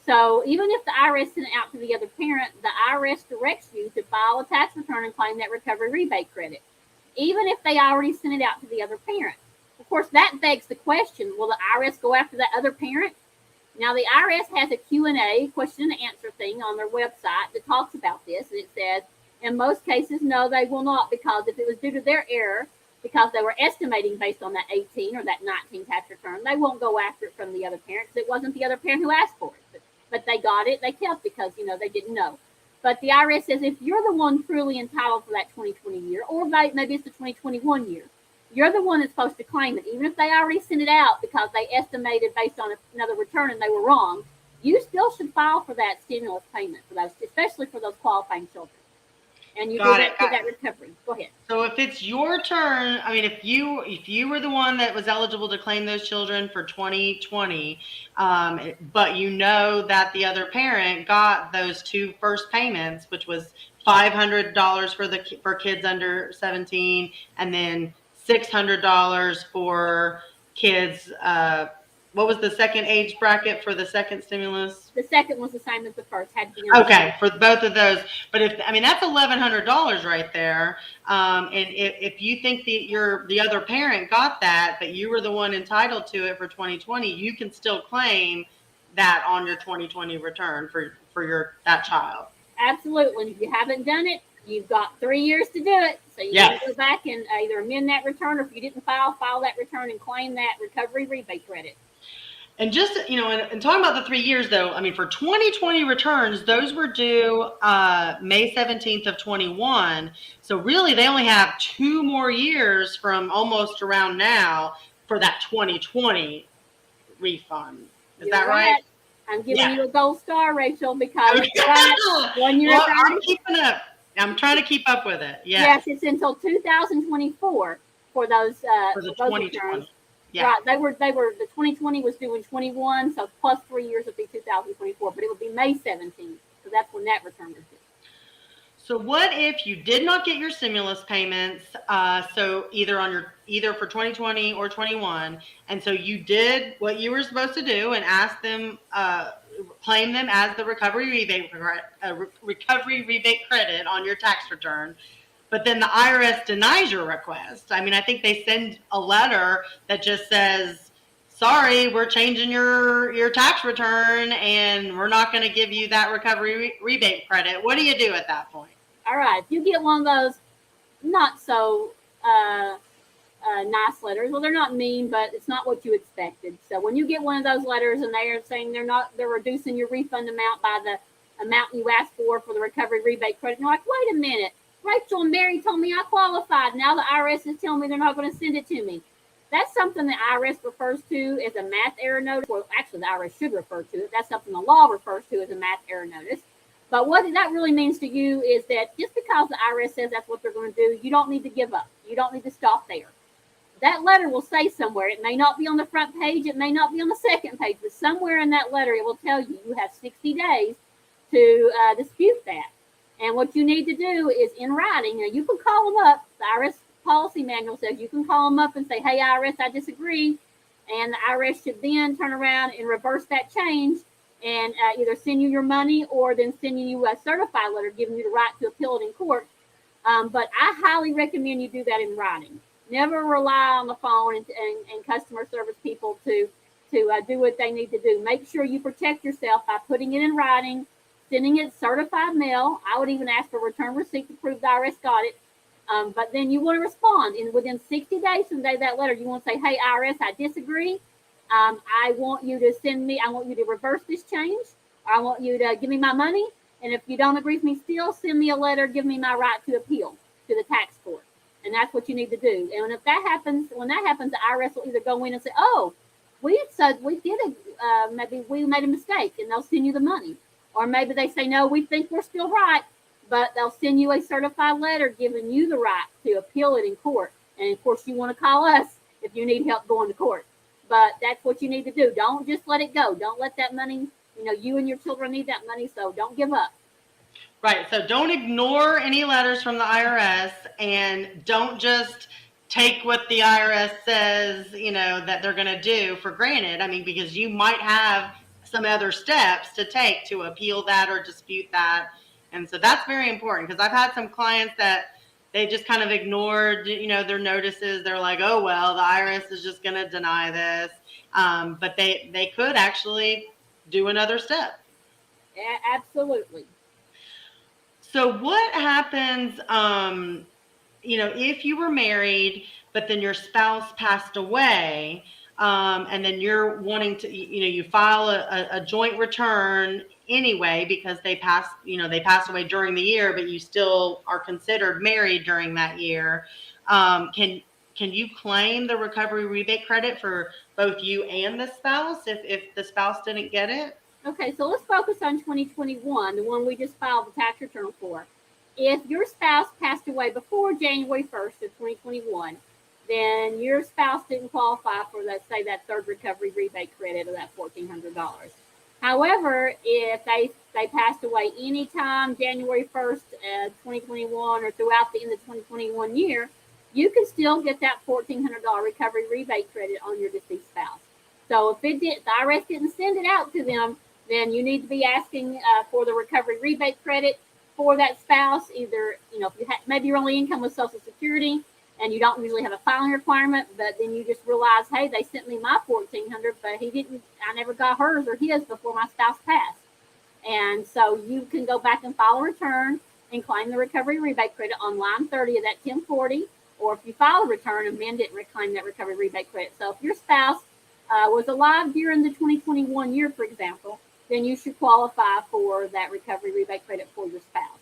So even if the IRS sent it out to the other parent, the IRS directs you to file a tax return and claim that recovery rebate credit, even if they already sent it out to the other parent. Of course, that begs the question, will the IRS go after that other parent? Now, the IRS has a Q&A, question and answer thing on their website that talks about this, and it says, in most cases, no, they will not, because if it was due to their error, because they were estimating based on that 18 or that 19 tax return, they won't go after it from the other parent because it wasn't the other parent who asked for it. But they got it, they kept it because, they didn't know. But the IRS says if you're the one truly entitled for that 2020 year, or maybe it's the 2021 year, you're the one that's supposed to claim it. Even if they already sent it out because they estimated based on another return and they were wrong, you still should file for that stimulus payment for those, especially for those qualifying children. And you do that recovery. Go ahead. So if it's your turn, I mean, if you were the one that was eligible to claim those children for 2020, but you know that the other parent got those two first payments, which was $500 for kids under 17, and then $600 for kids. What was the second age bracket for the second stimulus? The second was the same as the first. Okay, for both of those. But that's $1,100 right there. And if you think that the other parent got that, but you were the one entitled to it for 2020, you can still claim that on your 2020 return for that child. Absolutely. If you haven't done it, you've got 3 years to do it. So you can go back and either amend that return, or if you didn't file that return and claim that recovery rebate credit. And just, and talking about the 3 years though, I mean, for 2020 returns, those were due May 17th of 21. So really they only have 2 more years from almost around now for that 2020 refund. Is You're that right? right. I'm giving Yeah. you a gold star, Rachel, because Okay. you're right. 1 year Well, I'm advantage. keeping up. I'm trying to keep up with it. Yes, Yes. it's until 2024 for those For the returns. 2020. Yeah. Right. They were the 2020 was due in 21, so plus 3 years would be 2024, but it would be May 17th. So that's when that return was due. So what if you did not get your stimulus payments? So either for 2020 or 21, and so you did what you were supposed to do and ask them, claim them as the recovery rebate credit on your tax return. But then the IRS denies your request. I mean, I think they send a letter that just says, "Sorry, we're changing your tax return, and we're not going to give you that recovery rebate credit." What do you do at that point? All right. If you get one of those not so nice letters, well, they're not mean, but it's not what you expected. So when you get one of those letters and they are saying they're reducing your refund amount by the amount you asked for the recovery rebate credit, you're like, wait a minute. Rachel and Mary told me I qualified. Now the IRS is telling me they're not going to send it to me. That's something the IRS refers to as a math error notice. Well, actually, the IRS should refer to it. That's something the law refers to as a math error notice. But what that really means to you is that just because the IRS says that's what they're going to do, you don't need to give up. You don't need to stop there. That letter will say somewhere, it may not be on the front page, it may not be on the second page, but somewhere in that letter it will tell you you have 60 days to dispute that. And what you need to do is in writing, you can call them up. The IRS policy manual says you can call them up and say, hey, IRS, I disagree. And the IRS should then turn around and reverse that change and either send you your money or then send you a certified letter giving you the right to appeal it in court. But I highly recommend you do that in writing. Never rely on the phone and customer service people to do what they need to do. Make sure you protect yourself by putting it in writing, sending it certified mail. I would even ask for a return receipt to prove the IRS got it. But then you want to respond. And within 60 days from the day of that letter, you want to say, hey, IRS, I disagree. I want you to reverse this change. I want you to give me my money. And if you don't agree with me still, send me a letter, give me my right to appeal to the tax court. And that's what you need to do. And when that happens, the IRS will either go in and say, oh, maybe we made a mistake, and they'll send you the money. Or maybe they say, no, we think we're still right, but they'll send you a certified letter giving you the right to appeal it in court. And of course, you want to call us if you need help going to court. But that's what you need to do. Don't just let it go. Don't let that money, you and your children need that money, so don't give up. Right. So don't ignore any letters from the IRS, and don't just take what the IRS says, that they're going to do for granted. I mean, because you might have some other steps to take to appeal that or dispute that. And so that's very important, because I've had some clients that they just kind of ignored, their notices. They're like, oh, well, the IRS is just going to deny this. But they could actually do another step. Yeah, absolutely. So what happens, if you were married, but then your spouse passed away, and then you're wanting to, you file a joint return anyway because they passed away during the year, but you still are considered married during that year. Can you claim the recovery rebate credit for both you and the spouse if the spouse didn't get it? Okay, so let's focus on 2021, the one we just filed the tax return for. If your spouse passed away before January 1st of 2021, then your spouse didn't qualify for, let's say, that third recovery rebate credit of that $1,400. However, if they passed away anytime January 1st, 2021 or throughout the end of the 2021 year, you can still get that $1,400 recovery rebate credit on your deceased spouse. So if the IRS didn't send it out to them, then you need to be asking for the recovery rebate credit for that spouse. Either, maybe your only income was Social Security and you don't usually have a filing requirement, but then you just realize, hey, they sent me my $1,400, but I never got hers or his before my spouse passed. And so you can go back and file a return and claim the recovery rebate credit on line 30 of that 1040, or if you file a return, amend it and reclaim that recovery rebate credit. So if your spouse was alive during the 2021 year, for example, then you should qualify for that recovery rebate credit for your spouse.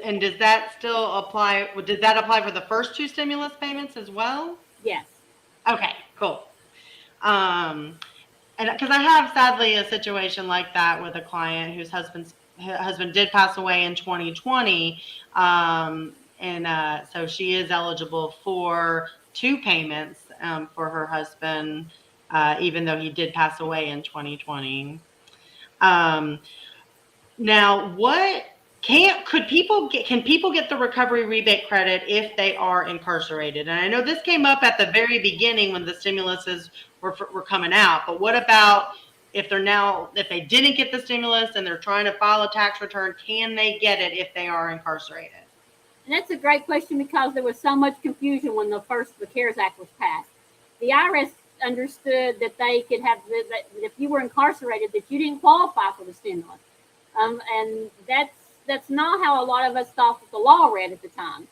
And does that still apply? Did that apply for the first two stimulus payments as well? Yes. Okay, cool. And because I have sadly a situation like that with a client whose husband did pass away in 2020, and so she is eligible for two payments for her husband, even though he did pass away in 2020. Um, Now, what can people get the recovery rebate credit if they are incarcerated? And I know this came up at the very beginning when the stimuluses were coming out, but what about if they didn't get the stimulus and they're trying to file a tax return, can they get it if they are incarcerated? And that's a great question because there was so much confusion when the CARES Act was passed. The IRS understood that they could have that if you were incarcerated that you didn't qualify for the stimulus. And that's not how a lot of us thought that the law read at the time.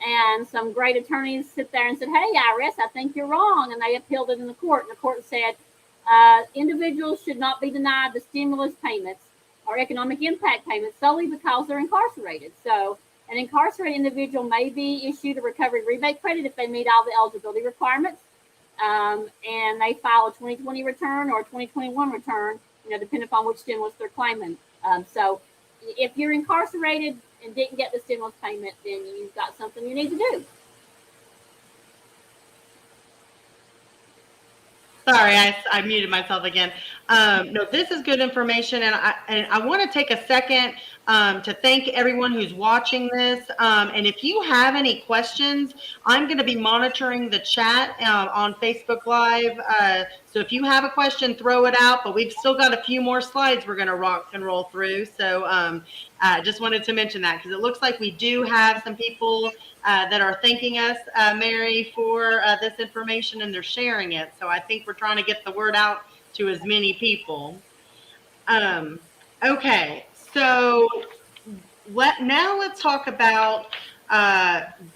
And some great attorneys sit there and said, "Hey, IRS, I think you're wrong," and they appealed it in the court. And the court said individuals should not be denied the stimulus payments or economic impact payments solely because they're incarcerated. So an incarcerated individual may be issued a recovery rebate credit if they meet all the eligibility requirements, and they file a 2020 return or a 2021 return, depending upon which stimulus they're claiming. So if you're incarcerated and didn't get the stimulus payment, then you've got something you need to do. Sorry, I muted myself again. No, this is good information, and I want to take a second to thank everyone who's watching this. And if you have any questions, I'm going to be monitoring the chat on Facebook Live. So if you have a question, throw it out. But we've still got a few more slides we're going to rock and roll through. So I just wanted to mention that because it looks like we do have some people that are thanking us, Mary, for this information, and they're sharing it. So I think we're trying to get the word out to as many people. Okay, so let's talk about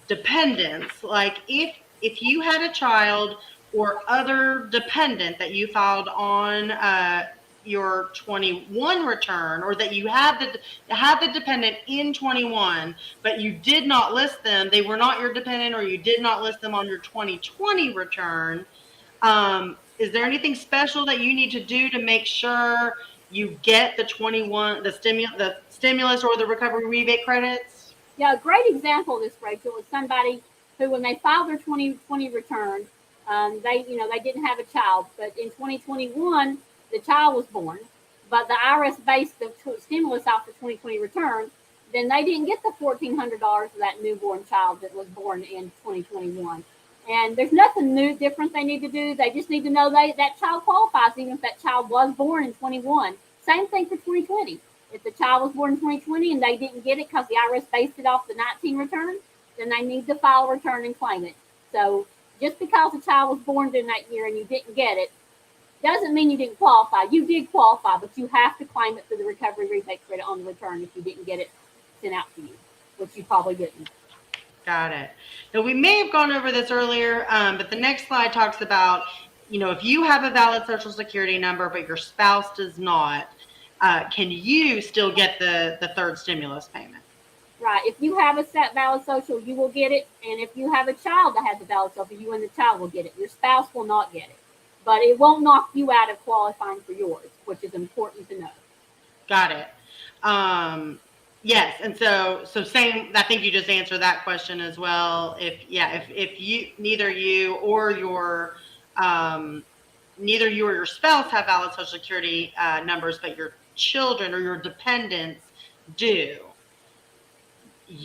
dependents. Like if you had a child or other dependent that you filed on your 21 return, or that you had the dependent in 21, but you did not list them, they were not your dependent, or you did not list them on your 2020 return. Is there anything special that you need to do to make sure you get the stimulus or the recovery rebate credits? Yeah, a great example of this, Rachel, is somebody who, when they filed their 2020 return, they didn't have a child, but in 2021 the child was born, but the IRS based the stimulus off the 2020 return. Then they didn't get the $1,400 for that newborn child that was born in 2021. And there's nothing different they need to do. They just need to know that child qualifies, even if that child was born in 21. Same thing for 2020. If the child was born in 2020 and they didn't get it because the IRS based it off the 19 return, then they need to file a return and claim it. So just because the child was born during that year and you didn't get it, doesn't mean you didn't qualify. You did qualify, but you have to claim it for the recovery rebate credit on the return if you didn't get it sent out to you, which you probably didn't. Got it. Now, we may have gone over this earlier, but the next slide talks about, if you have a valid Social Security number, but your spouse does not, can you still get the third stimulus payment? Right. If you have a valid social, you will get it. And if you have a child that has a valid social, you and the child will get it. Your spouse will not get it. But it won't knock you out of qualifying for yours, which is important to know. Got it. Yes, and so same. I think you just answered that question as well. If neither you or your spouse have valid Social Security numbers, but your children or your dependents do,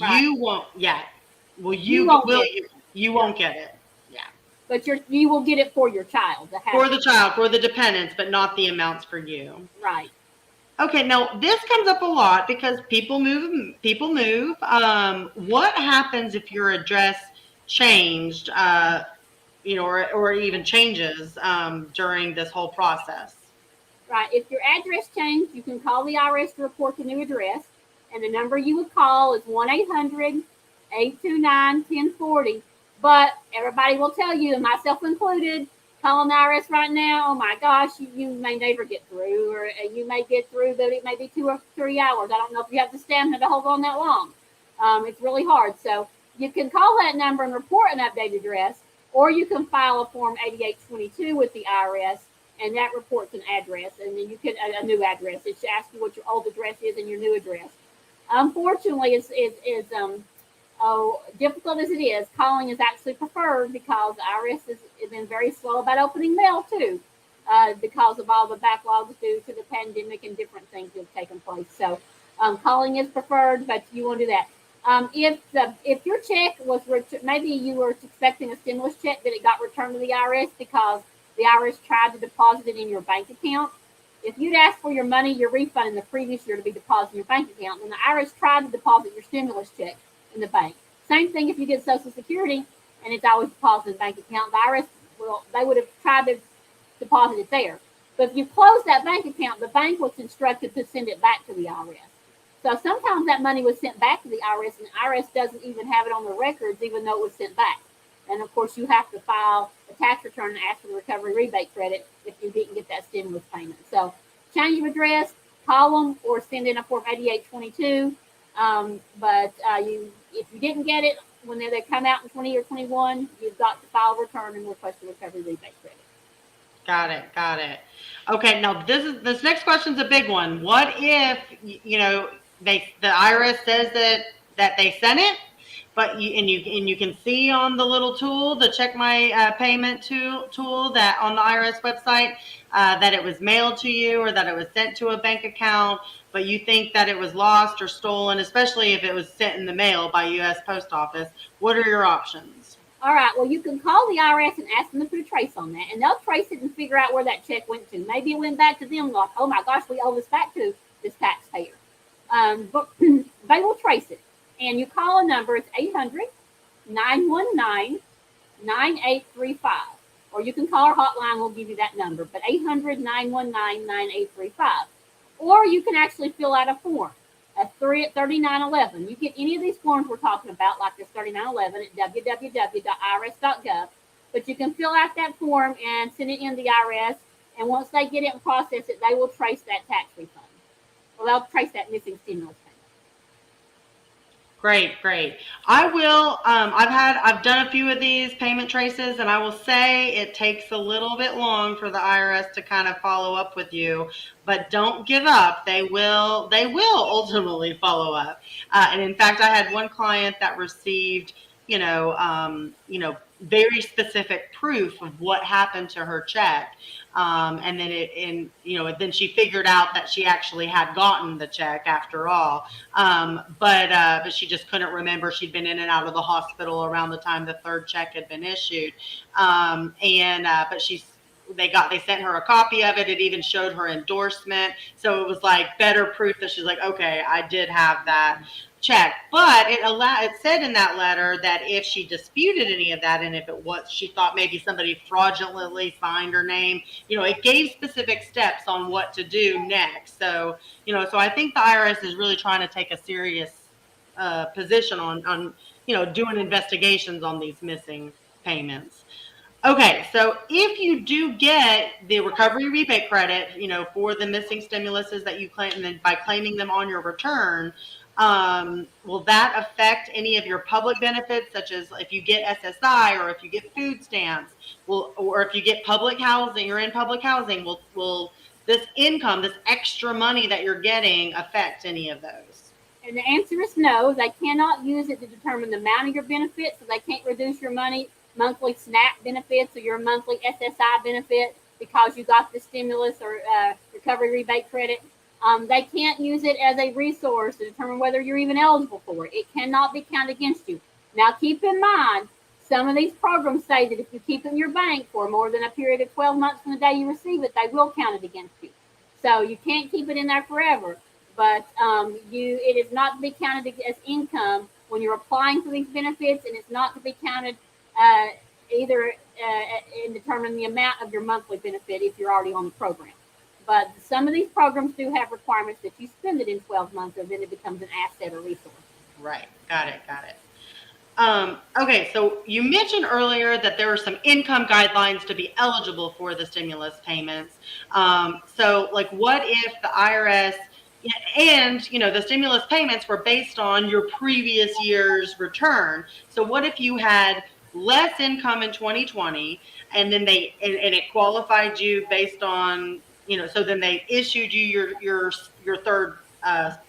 right. You won't. Yeah. Well, you won't get it. Yeah. But you will get it for your child. For the dependents, but not the amounts for you. Right. Okay, now this comes up a lot because people move. What happens if your address changed, or even changes during this whole process? Right. If your address changed, you can call the IRS to report the new address, and the number you would call is 1-800-829-1040. But everybody will tell you, and myself included, calling the IRS right now, oh my gosh, you may never get through, or you may get through, but it may be 2 or 3 hours. I don't know if you have the stamina to hold on that long. It's really hard. So you can call that number and report an updated address, or you can file a Form 8822 with the IRS, and that reports an address, and then you can a new address. It should ask you what your old address is and your new address. Unfortunately, it's difficult as it is, calling is actually preferred because the IRS has been very slow about opening mail too, because of all the backlogs due to the pandemic and different things that have taken place. So calling is preferred, but you want to do that. If your check was maybe you were expecting a stimulus check, but it got returned to the IRS because the IRS tried to deposit it in your bank account. If you'd asked for your money, your refund in the previous year to be deposited in your bank account, and the IRS tried to deposit your stimulus check in the bank. Same thing if you get Social Security and it's always deposited in the bank account. The IRS they would have tried to deposit it there. But if you close that bank account, the bank was instructed to send it back to the IRS. So sometimes that money was sent back to the IRS, and the IRS doesn't even have it on the records, even though it was sent back. And of course, you have to file a tax return and ask for the recovery rebate credit if you didn't get that stimulus payment. So change of address, call them, or send in a Form 8822. If you didn't get it when they come out in 20 or 21, you've got to file a return and request a recovery rebate credit. Got it. Okay, now this next question's a big one. What if the IRS says that they sent it, but you can see on the little tool, the Check My Payment tool that on the IRS website that it was mailed to you or that it was sent to a bank account, but you think that it was lost or stolen, especially if it was sent in the mail by U.S. Post Office. What are your options? All right, well, you can call the IRS and ask them to put a trace on that, and they'll trace it and figure out where that check went to. Maybe it went back to them, like, oh my gosh, we owe this back to this taxpayer. But they will trace it. And you call a number, it's 800-919-9835. Or you can call our hotline, we'll give you that number, but 800-919-9835. Or you can actually fill out a form. 3911. You get any of these forms we're talking about, like this 3911 at www.irs.gov, but you can fill out that form and send it in the IRS, and once they get it and process it, they will trace that tax refund. Well, they'll trace that missing stimulus payment. Great. I will. I've done a few of these payment traces, and I will say it takes a little bit long for the IRS to kind of follow up with you. But don't give up. They will ultimately follow up. And in fact, I had one client that received, very specific proof of what happened to her check. And then then she figured out that she actually had gotten the check after all. But she just couldn't remember. She'd been in and out of the hospital around the time the third check had been issued. But they sent her a copy of it. It even showed her endorsement. So it was like better proof that she's like, okay, I did have that check. But it said in that letter that if she disputed any of that, and if she thought maybe somebody fraudulently signed her name, it gave specific steps on what to do next. So I think the IRS is really trying to take a serious position on doing investigations on these missing payments. Okay, so if you do get the recovery rebate credit, for the missing stimuluses that you claim, and then by claiming them on your return, will that affect any of your public benefits, such as if you get SSI or if you get food stamps, or if you get public housing, you're in public housing, will this income, this extra money that you're getting, affect any of those? And the answer is no. They cannot use it to determine the amount of your benefits, so they can't reduce your monthly SNAP benefits or your monthly SSI benefit because you got the stimulus or recovery rebate credit. They can't use it as a resource to determine whether you're even eligible for it. It cannot be counted against you. Now, keep in mind, some of these programs say that if you keep it in your bank for more than a period of 12 months from the day you receive it, they will count it against you. So you can't keep it in there forever, but it is not to be counted as income when you're applying for these benefits, and it's not to be counted either in determining the amount of your monthly benefit if you're already on the program. But some of these programs do have requirements that you spend it in 12 months, and then it becomes an asset or resource. Right. Got it. Okay, so you mentioned earlier that there were some income guidelines to be eligible for the stimulus payments. So, like, what if the IRS and the stimulus payments were based on your previous year's return? So, what if you had less income in 2020, and then and it qualified you based on so then they issued you your third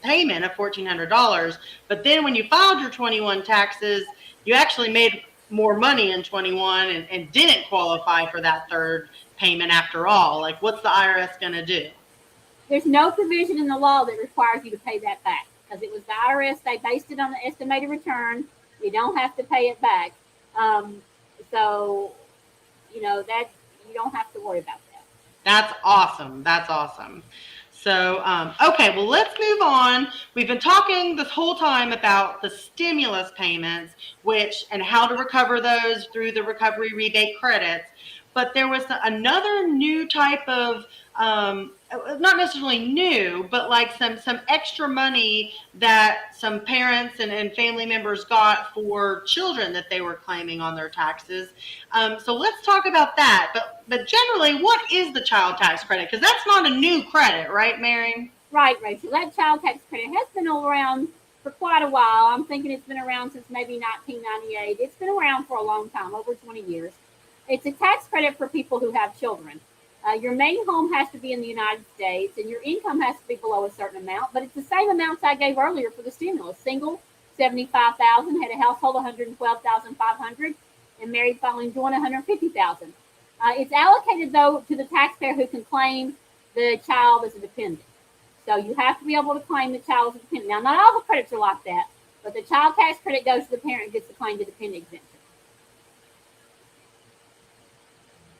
payment of $1,400, but then when you filed your 21 taxes, you actually made more money in 21 and didn't qualify for that third payment after all. Like, what's the IRS going to do? There's no provision in the law that requires you to pay that back because it was the IRS. They based it on the estimated return. You don't have to pay it back. Um, so, that you don't have to worry about that. That's awesome. That's awesome. So, okay, well, let's move on. We've been talking this whole time about the stimulus payments, and how to recover those through the recovery rebate credits. But there was another new type of, not necessarily new, but like some extra money that some parents and family members got for children that they were claiming on their taxes. So let's talk about that. But generally, what is the child tax credit? Because that's not a new credit, right, Mary? Right, Rachel. That child tax credit has been around for quite a while. I'm thinking it's been around since maybe 1998. It's been around for a long time, over 20 years. It's a tax credit for people who have children. Your main home has to be in the United States, and your income has to be below a certain amount. But it's the same amounts I gave earlier for the stimulus. Single, 75,000; had a household, 112,500; and married, filing joint, 150,000. It's allocated though to the taxpayer who can claim the child as a dependent. So you have to be able to claim the child as a dependent. Now, not all the credits are like that, but the child tax credit goes to the parent and gets to claim the dependent exemption.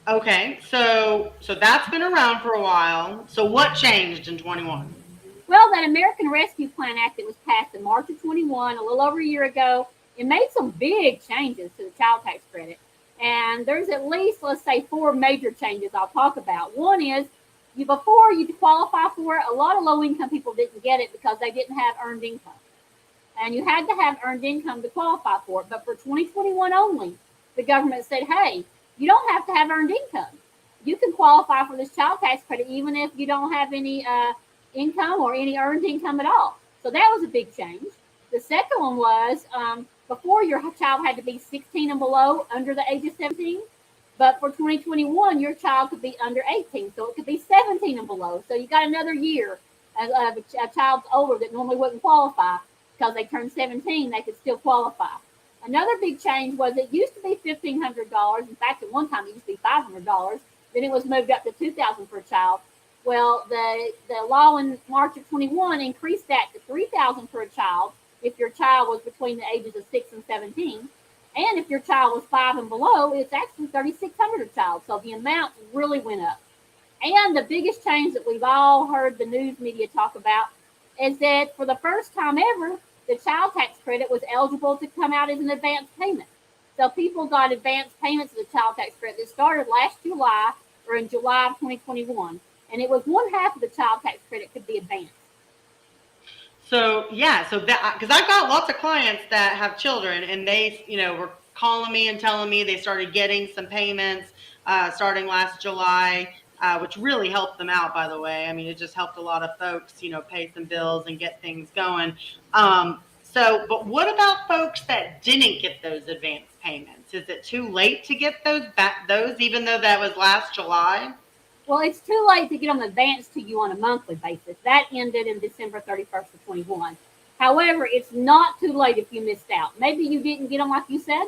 Okay, so that's been around for a while. So what changed in 21? Well, that American Rescue Plan Act that was passed in March of 21, a little over a year ago, it made some big changes to the child tax credit. And there's at least, let's say, four major changes I'll talk about. One is before you qualify for it, a lot of low income people didn't get it because they didn't have earned income. And you had to have earned income to qualify for it. But for 2021 only, the government said, hey, you don't have to have earned income. You can qualify for this child tax credit even if you don't have any income or any earned income at all. So that was a big change. The second one was before your child had to be 16 and below, under the age of 17. But for 2021, your child could be under 18, so it could be 17 and below. So you got another year of a child's older that normally wouldn't qualify because they turned 17, they could still qualify. Another big change was it used to be $1,500. In fact, at one time it used to be $500. Then it was moved up to $2,000 per child. Well, the law in March of 21 increased that to $3,000 per child if your child was between the ages of 6 and 17. And if your child was 5 and below, it's actually $3,600 a child. So the amount really went up. And the biggest change that we've all heard the news media talk about is that for the first time ever, the child tax credit was eligible to come out as an advance payment. So people got advance payments of the child tax credit that started last July or in July of 2021. And it was one half of the child tax credit could be advanced. So yeah, so that because I've got lots of clients that have children, and they were calling me and telling me they started getting some payments starting last July, which really helped them out. By the way, I mean it just helped a lot of folks, pay some bills and get things going. But what about folks that didn't get those advance payments? Is it too late to get those back? Those, even though that was last July? Well, it's too late to get them advanced to you on a monthly basis. That ended in December 31st of 21. However, it's not too late if you missed out. Maybe you didn't get them like you said.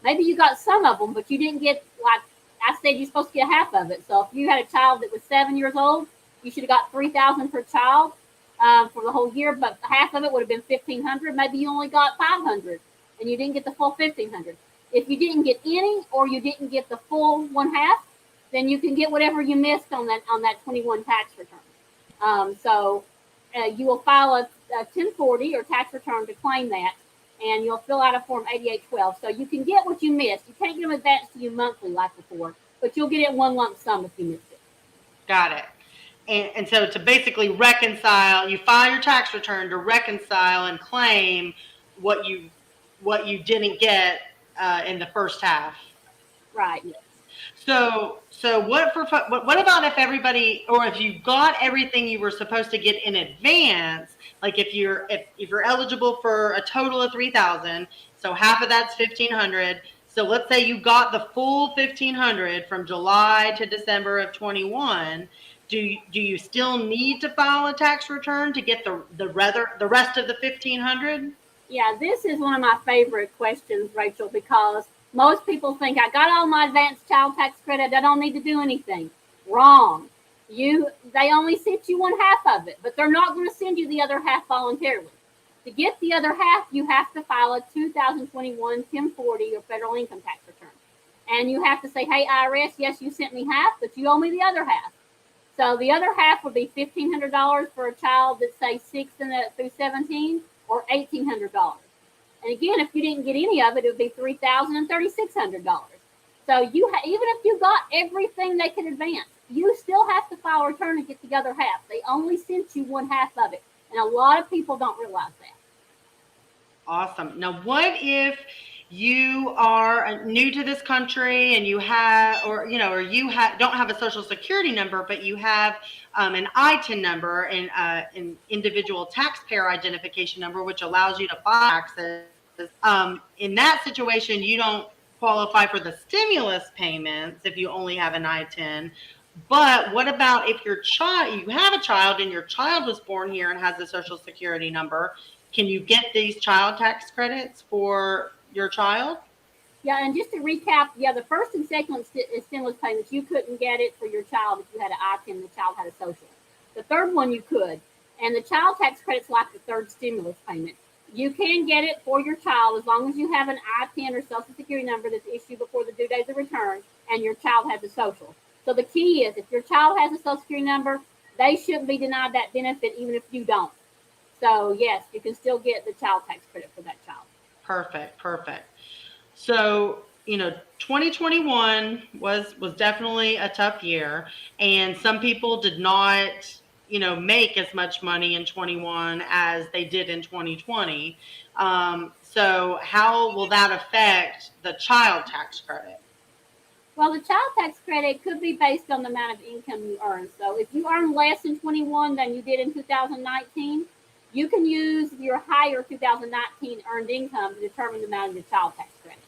Maybe you got some of them, but you didn't get, like I said, you're supposed to get half of it. So if you had a child that was 7 years old, you should have got $3,000 per child for the whole year, but half of it would have been $1,500. Maybe you only got $500 and you didn't get the full $1,500. If you didn't get any or you didn't get the full one half, then you can get whatever you missed on that 21 tax return. You will file a 1040 or tax return to claim that, and you'll fill out a form 8812. So you can get what you missed. You can't get them advanced to you monthly like before, but you'll get it in one lump sum if you missed it. Got it. And so to basically reconcile, you file your tax return to reconcile and claim what you what you didn't get in the first half. Right. So what about if everybody, or if you got everything you were supposed to get in advance? Like if you're eligible for a total of 3,000, so half of that's 1,500. So let's say you got the full 1,500 from July to December of 21. Do you still need to file a tax return to get the rest of the 1,500? Yeah, this is one of my favorite questions, Rachel, because most people think I got all my advanced child tax credit. I don't need to do anything. Wrong. They only sent you one half of it, but they're not going to send you the other half voluntarily. To get the other half, you have to file a 2021 1040 or federal income tax return. And you have to say, hey, IRS, yes, you sent me half, but you owe me the other half. So the other half would be $1,500 for a child that's, say, 6 through 17, or $1,800. And again, if you didn't get any of it, it would be $3,000 and $3,600. So even if you got everything they could advance, you still have to file a return and get the other half. They only sent you one half of it, and a lot of people don't realize that. Awesome. Now, what if you are new to this country and you have, or don't have a social security number, but you have an ITIN number and an individual taxpayer identification number, which allows you to file taxes? In that situation, you don't qualify for the stimulus payments if you only have an ITIN. But what about if you have a child and your child was born here and has a social security number? Can you get these child tax credits for your child? Yeah, and just to recap, the first and second stimulus payments, you couldn't get it for your child if you had an ITIN and the child had a social. The third one you could. And the child tax credit's like the third stimulus payment. You can get it for your child as long as you have an ITIN or social security number that's issued before the due date of the return and your child has a social. So the key is, if your child has a social security number, they shouldn't be denied that benefit even if you don't. So yes, you can still get the child tax credit for that child. Perfect. So, 2021 was definitely a tough year, and some people did not, make as much money in 21 as they did in 2020. So how will that affect the child tax credit? Well, the child tax credit could be based on the amount of income you earn. So if you earn less in 21 than you did in 2019, you can use your higher 2019 earned income to determine the amount of the child tax credit.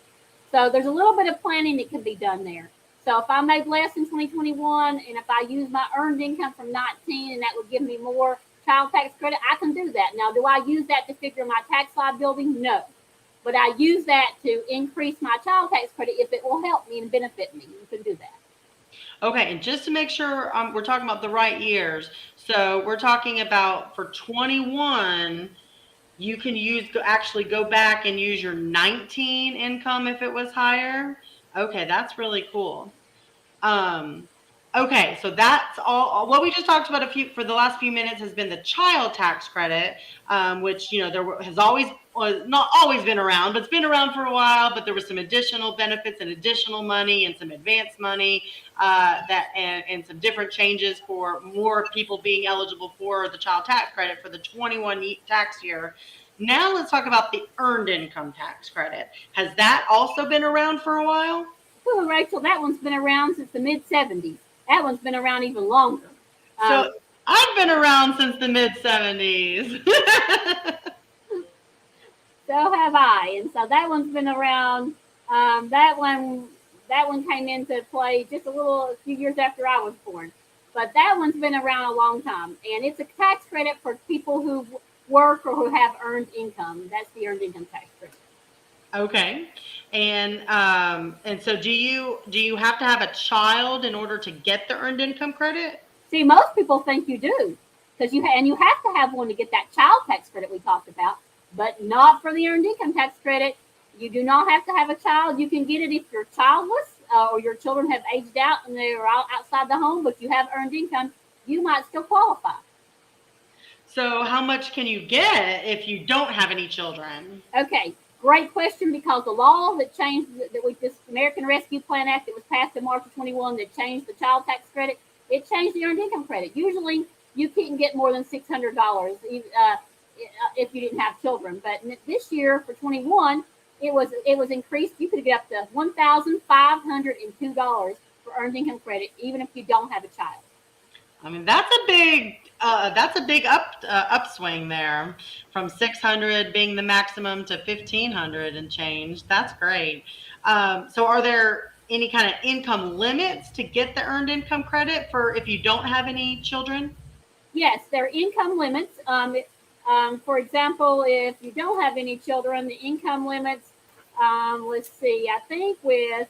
So there's a little bit of planning that can be done there. So if I made less in 2021 and if I use my earned income from 19 and that would give me more child tax credit, I can do that. Now, do I use that to figure my tax liability? No. But I use that to increase my child tax credit if it will help me and benefit me. You can do that. Okay, and just to make sure we're talking about the right years, so we're talking about for 21, you can actually go back and use your 19 income if it was higher. Okay, that's really cool. Um, okay, so that's all. What we just talked about for the last few minutes has been the child tax credit, which has always not always been around, but it's been around for a while. But there were some additional benefits and additional money and some advanced money and some different changes for more people being eligible for the child tax credit for the 21 tax year. Now let's talk about the earned income tax credit. Has that also been around for a while? Well, Rachel, that one's been around since the mid 70s. That one's been around even longer. So I've been around since the mid 70s. So have I, and so that one's been around. That one came into play just a few years after I was born, but that one's been around a long time, and it's a tax credit for people who work or who have earned income. That's the earned income tax credit. Okay, and so do you have to have a child in order to get the earned income credit? See, most people think you do, because you have to have one to get that child tax credit we talked about, but not for the earned income tax credit. You do not have to have a child. You can get it if you're childless or your children have aged out and they're outside the home, but you have earned income. You might still qualify. So how much can you get if you don't have any children? Okay, great question, because the law that changed this American Rescue Plan Act that was passed in March of 21 that changed the child tax credit, it changed the earned income credit. Usually you couldn't get more than $600 if you didn't have children. But this year for 21, it was increased. You could get up to $1,502 for earned income credit, even if you don't have a child. I mean, that's a big upswing there, from 600 being the maximum to 1,500 and change. That's great. So, are there any kind of income limits to get the earned income credit for if you don't have any children? Yes, there are income limits. For example, if you don't have any children, the income limits. Let's see. I think with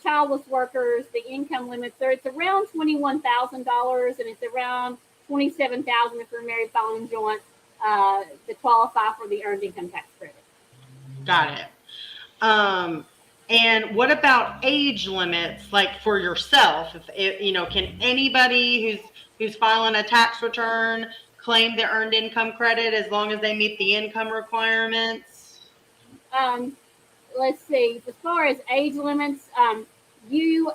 childless workers, the income limits there it's around $21,000, and it's around $27,000 if you're married filing joint to qualify for the earned income tax credit. Got it. Um, and what about age limits, like for yourself? Can anybody who's filing a tax return claim the earned income credit as long as they meet the income requirements? Um, let's see. As far as age limits, you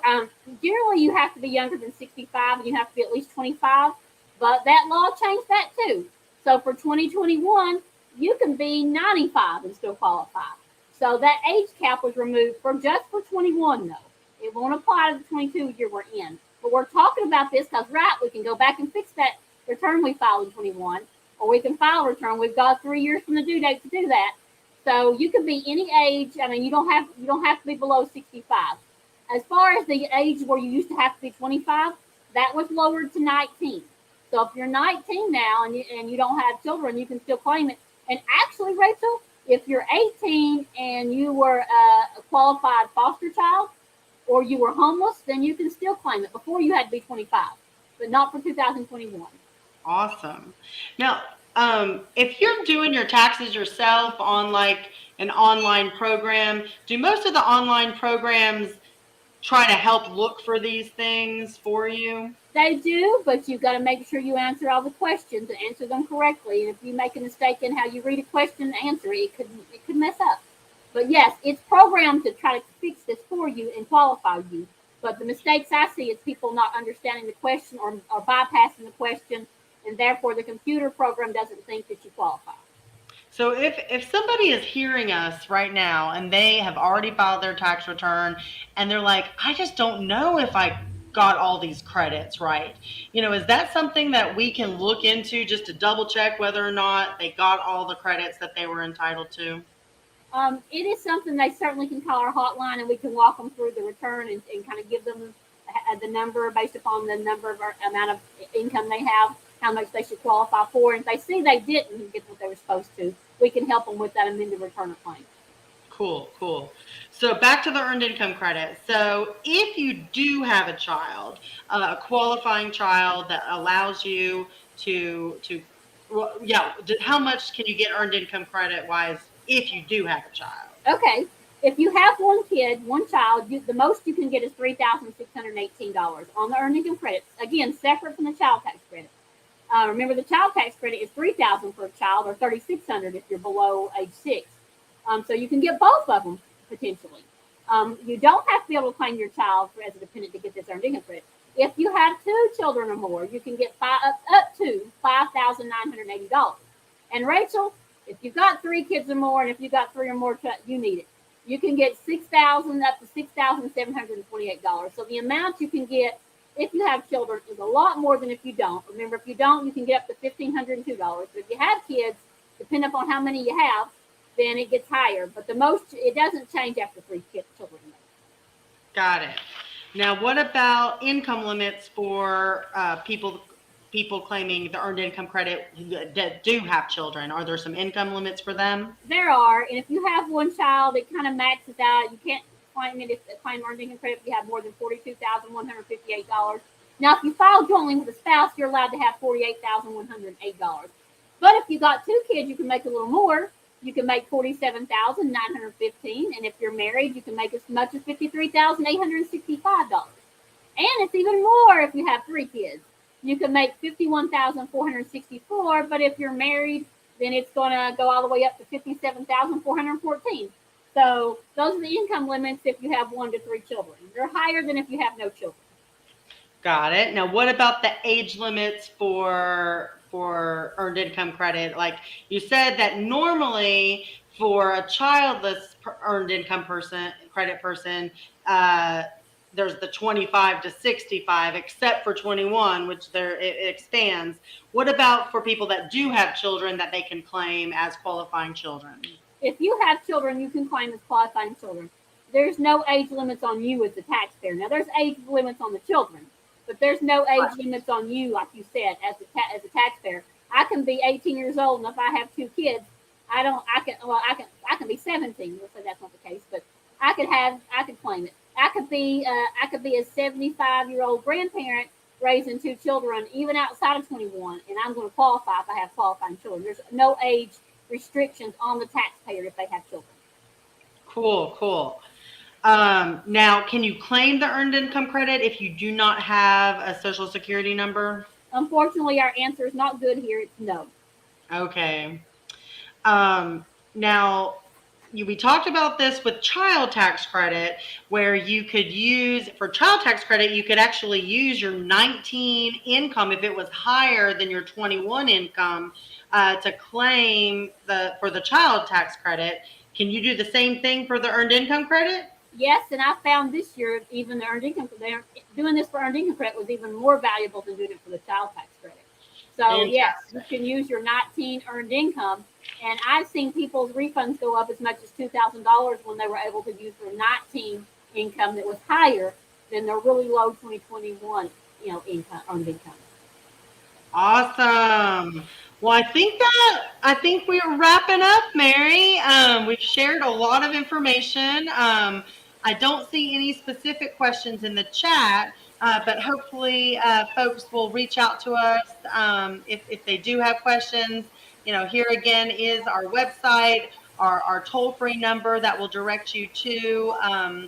generally you have to be younger than 65, and you have to be at least 25. But that law changed that too. So for 2021, you can be 95 and still qualify. So that age cap was removed for just for 21 though. It won't apply to the 22 year we're in. But we're talking about this because we can go back and fix that return we filed in 21, or we can file a return. We've got 3 years from the due date to do that. So you can be any age. I mean, you don't have to be below 65. As far as the age where you used to have to be 25, that was lowered to 19. So if you're 19 now and you don't have children, you can still claim it. And actually, Rachel, if you're 18 and you were a qualified foster child or you were homeless, then you can still claim it. Before you had to be 25, but not for 2021. Awesome. Now, if you're doing your taxes yourself on like an online program, do most of the online programs try to help look for these things for you? They do, but you've got to make sure you answer all the questions and answer them correctly. And if you make a mistake in how you read a question and answer it, it could mess up. But yes, it's programmed to try to fix this for you and qualify you. But the mistakes I see is people not understanding the question or bypassing the question, and therefore the computer program doesn't think that you qualify. So if somebody is hearing us right now and they have already filed their tax return and they're like, I just don't know if I got all these credits right. Is that something that we can look into just to double check whether or not they got all the credits that they were entitled to? It is something they certainly can call our hotline, and we can walk them through the return and kind of give them the number based upon the number of amount of income they have, how much they should qualify for. And if they see they didn't get what they were supposed to, we can help them with that amended return of claim. Cool, cool. So back to the earned income credit. So if you do have a child, a qualifying child that allows you to well, yeah, how much can you get earned income credit wise if you do have a child? Okay. If you have one child, the most you can get is $3,618 on the earned income credits. Again, separate from the child tax credit. Remember, the child tax credit is $3,000 for a child, or $3,600 if you're below age 6. So you can get both of them potentially. You don't have to be able to claim your child as a dependent to get this earned income credit. If you have 2 children or more, you can get up to $5,980. And Rachel, if you've got 3 kids or more, and if you've got 3 or more, you need it. You can get $6,000 up to $6,728. So the amount you can get if you have children is a lot more than if you don't. Remember, if you don't, you can get up to $1,502. But if you have kids, depending upon how many you have, then it gets higher. But the most, it doesn't change after 3 children. Got it. Now, what about income limits for people claiming the earned income credit that do have children? Are there some income limits for them? There are, and if you have one child, it kind of maxes out. You can't claim it claim earned income credit if you have more than $42,158. Now, if you file jointly with a spouse, you're allowed to have $48,108. But if you got 2 kids, you can make a little more. You can make $47,915, and if you're married, you can make as much as $53,865. And it's even more if you have 3 kids. You can make $51,464, but if you're married, then it's going to go all the way up to $57,414. So those are the income limits if you have 1 to 3 children. They're higher than if you have no children. Got it. Now, what about the age limits for earned income credit? Like you said that normally For a childless earned income person, credit person, uh, there's the 25 to 65, except for 21, which it expands. What about for people that do have children that they can claim as qualifying children? If you have children, you can claim as qualifying children. There's no age limits on you as the taxpayer. Now, there's age limits on the children, but there's no age limits on you, like you said, as a taxpayer. I can be 18 years old, and if I have two kids, I don't. I can. Well, I can be 17. Let's say that's not the case, but I could claim it. I could be a 75-year-old grandparent raising two children, even outside of 21, and I'm going to qualify if I have qualifying children. There's no age restrictions on the taxpayer if they have children. Cool, cool. Now, can you claim the earned income credit if you do not have a social security number? Unfortunately, our answer is not good here. It's no. Okay. Now, we talked about this with child tax credit, where you could use, for child tax credit, you could actually use your 19 income if it was higher than your 21 income to claim for the child tax credit. Can you do the same thing for the earned income credit? Yes, and I found this year even the earned income, doing this for earned income credit was even more valuable than doing it for the child tax credit. So Fantastic. yes, you can use your 19 earned income, and I've seen people's refunds go up as much as $2,000 when they were able to use their 19 income that was higher than their really low 2021, income earned income. Awesome. Well, I think we're wrapping up, Mary. We've shared a lot of information. I don't see any specific questions in the chat, but hopefully folks will reach out to us if they do have questions. Here again is our website, our toll-free number that will direct you to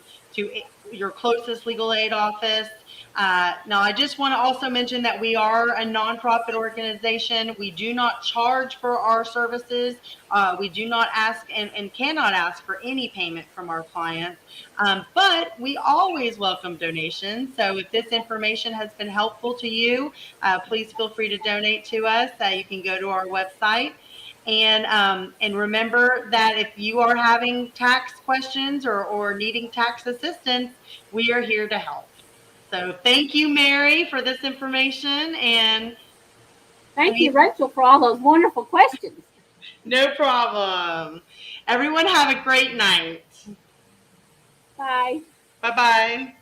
your closest legal aid office. Now, I just want to also mention that we are a nonprofit organization. We do not charge for our services. We do not ask and cannot ask for any payment from our clients, but we always welcome donations. So if this information has been helpful to you, please feel free to donate to us. You can go to our website. And remember that if you are having tax questions or needing tax assistance, we are here to help. So thank you, Mary, for this information. And Thank you, Rachel, for all those wonderful questions. No problem. Everyone have a great night. Bye. Bye-bye.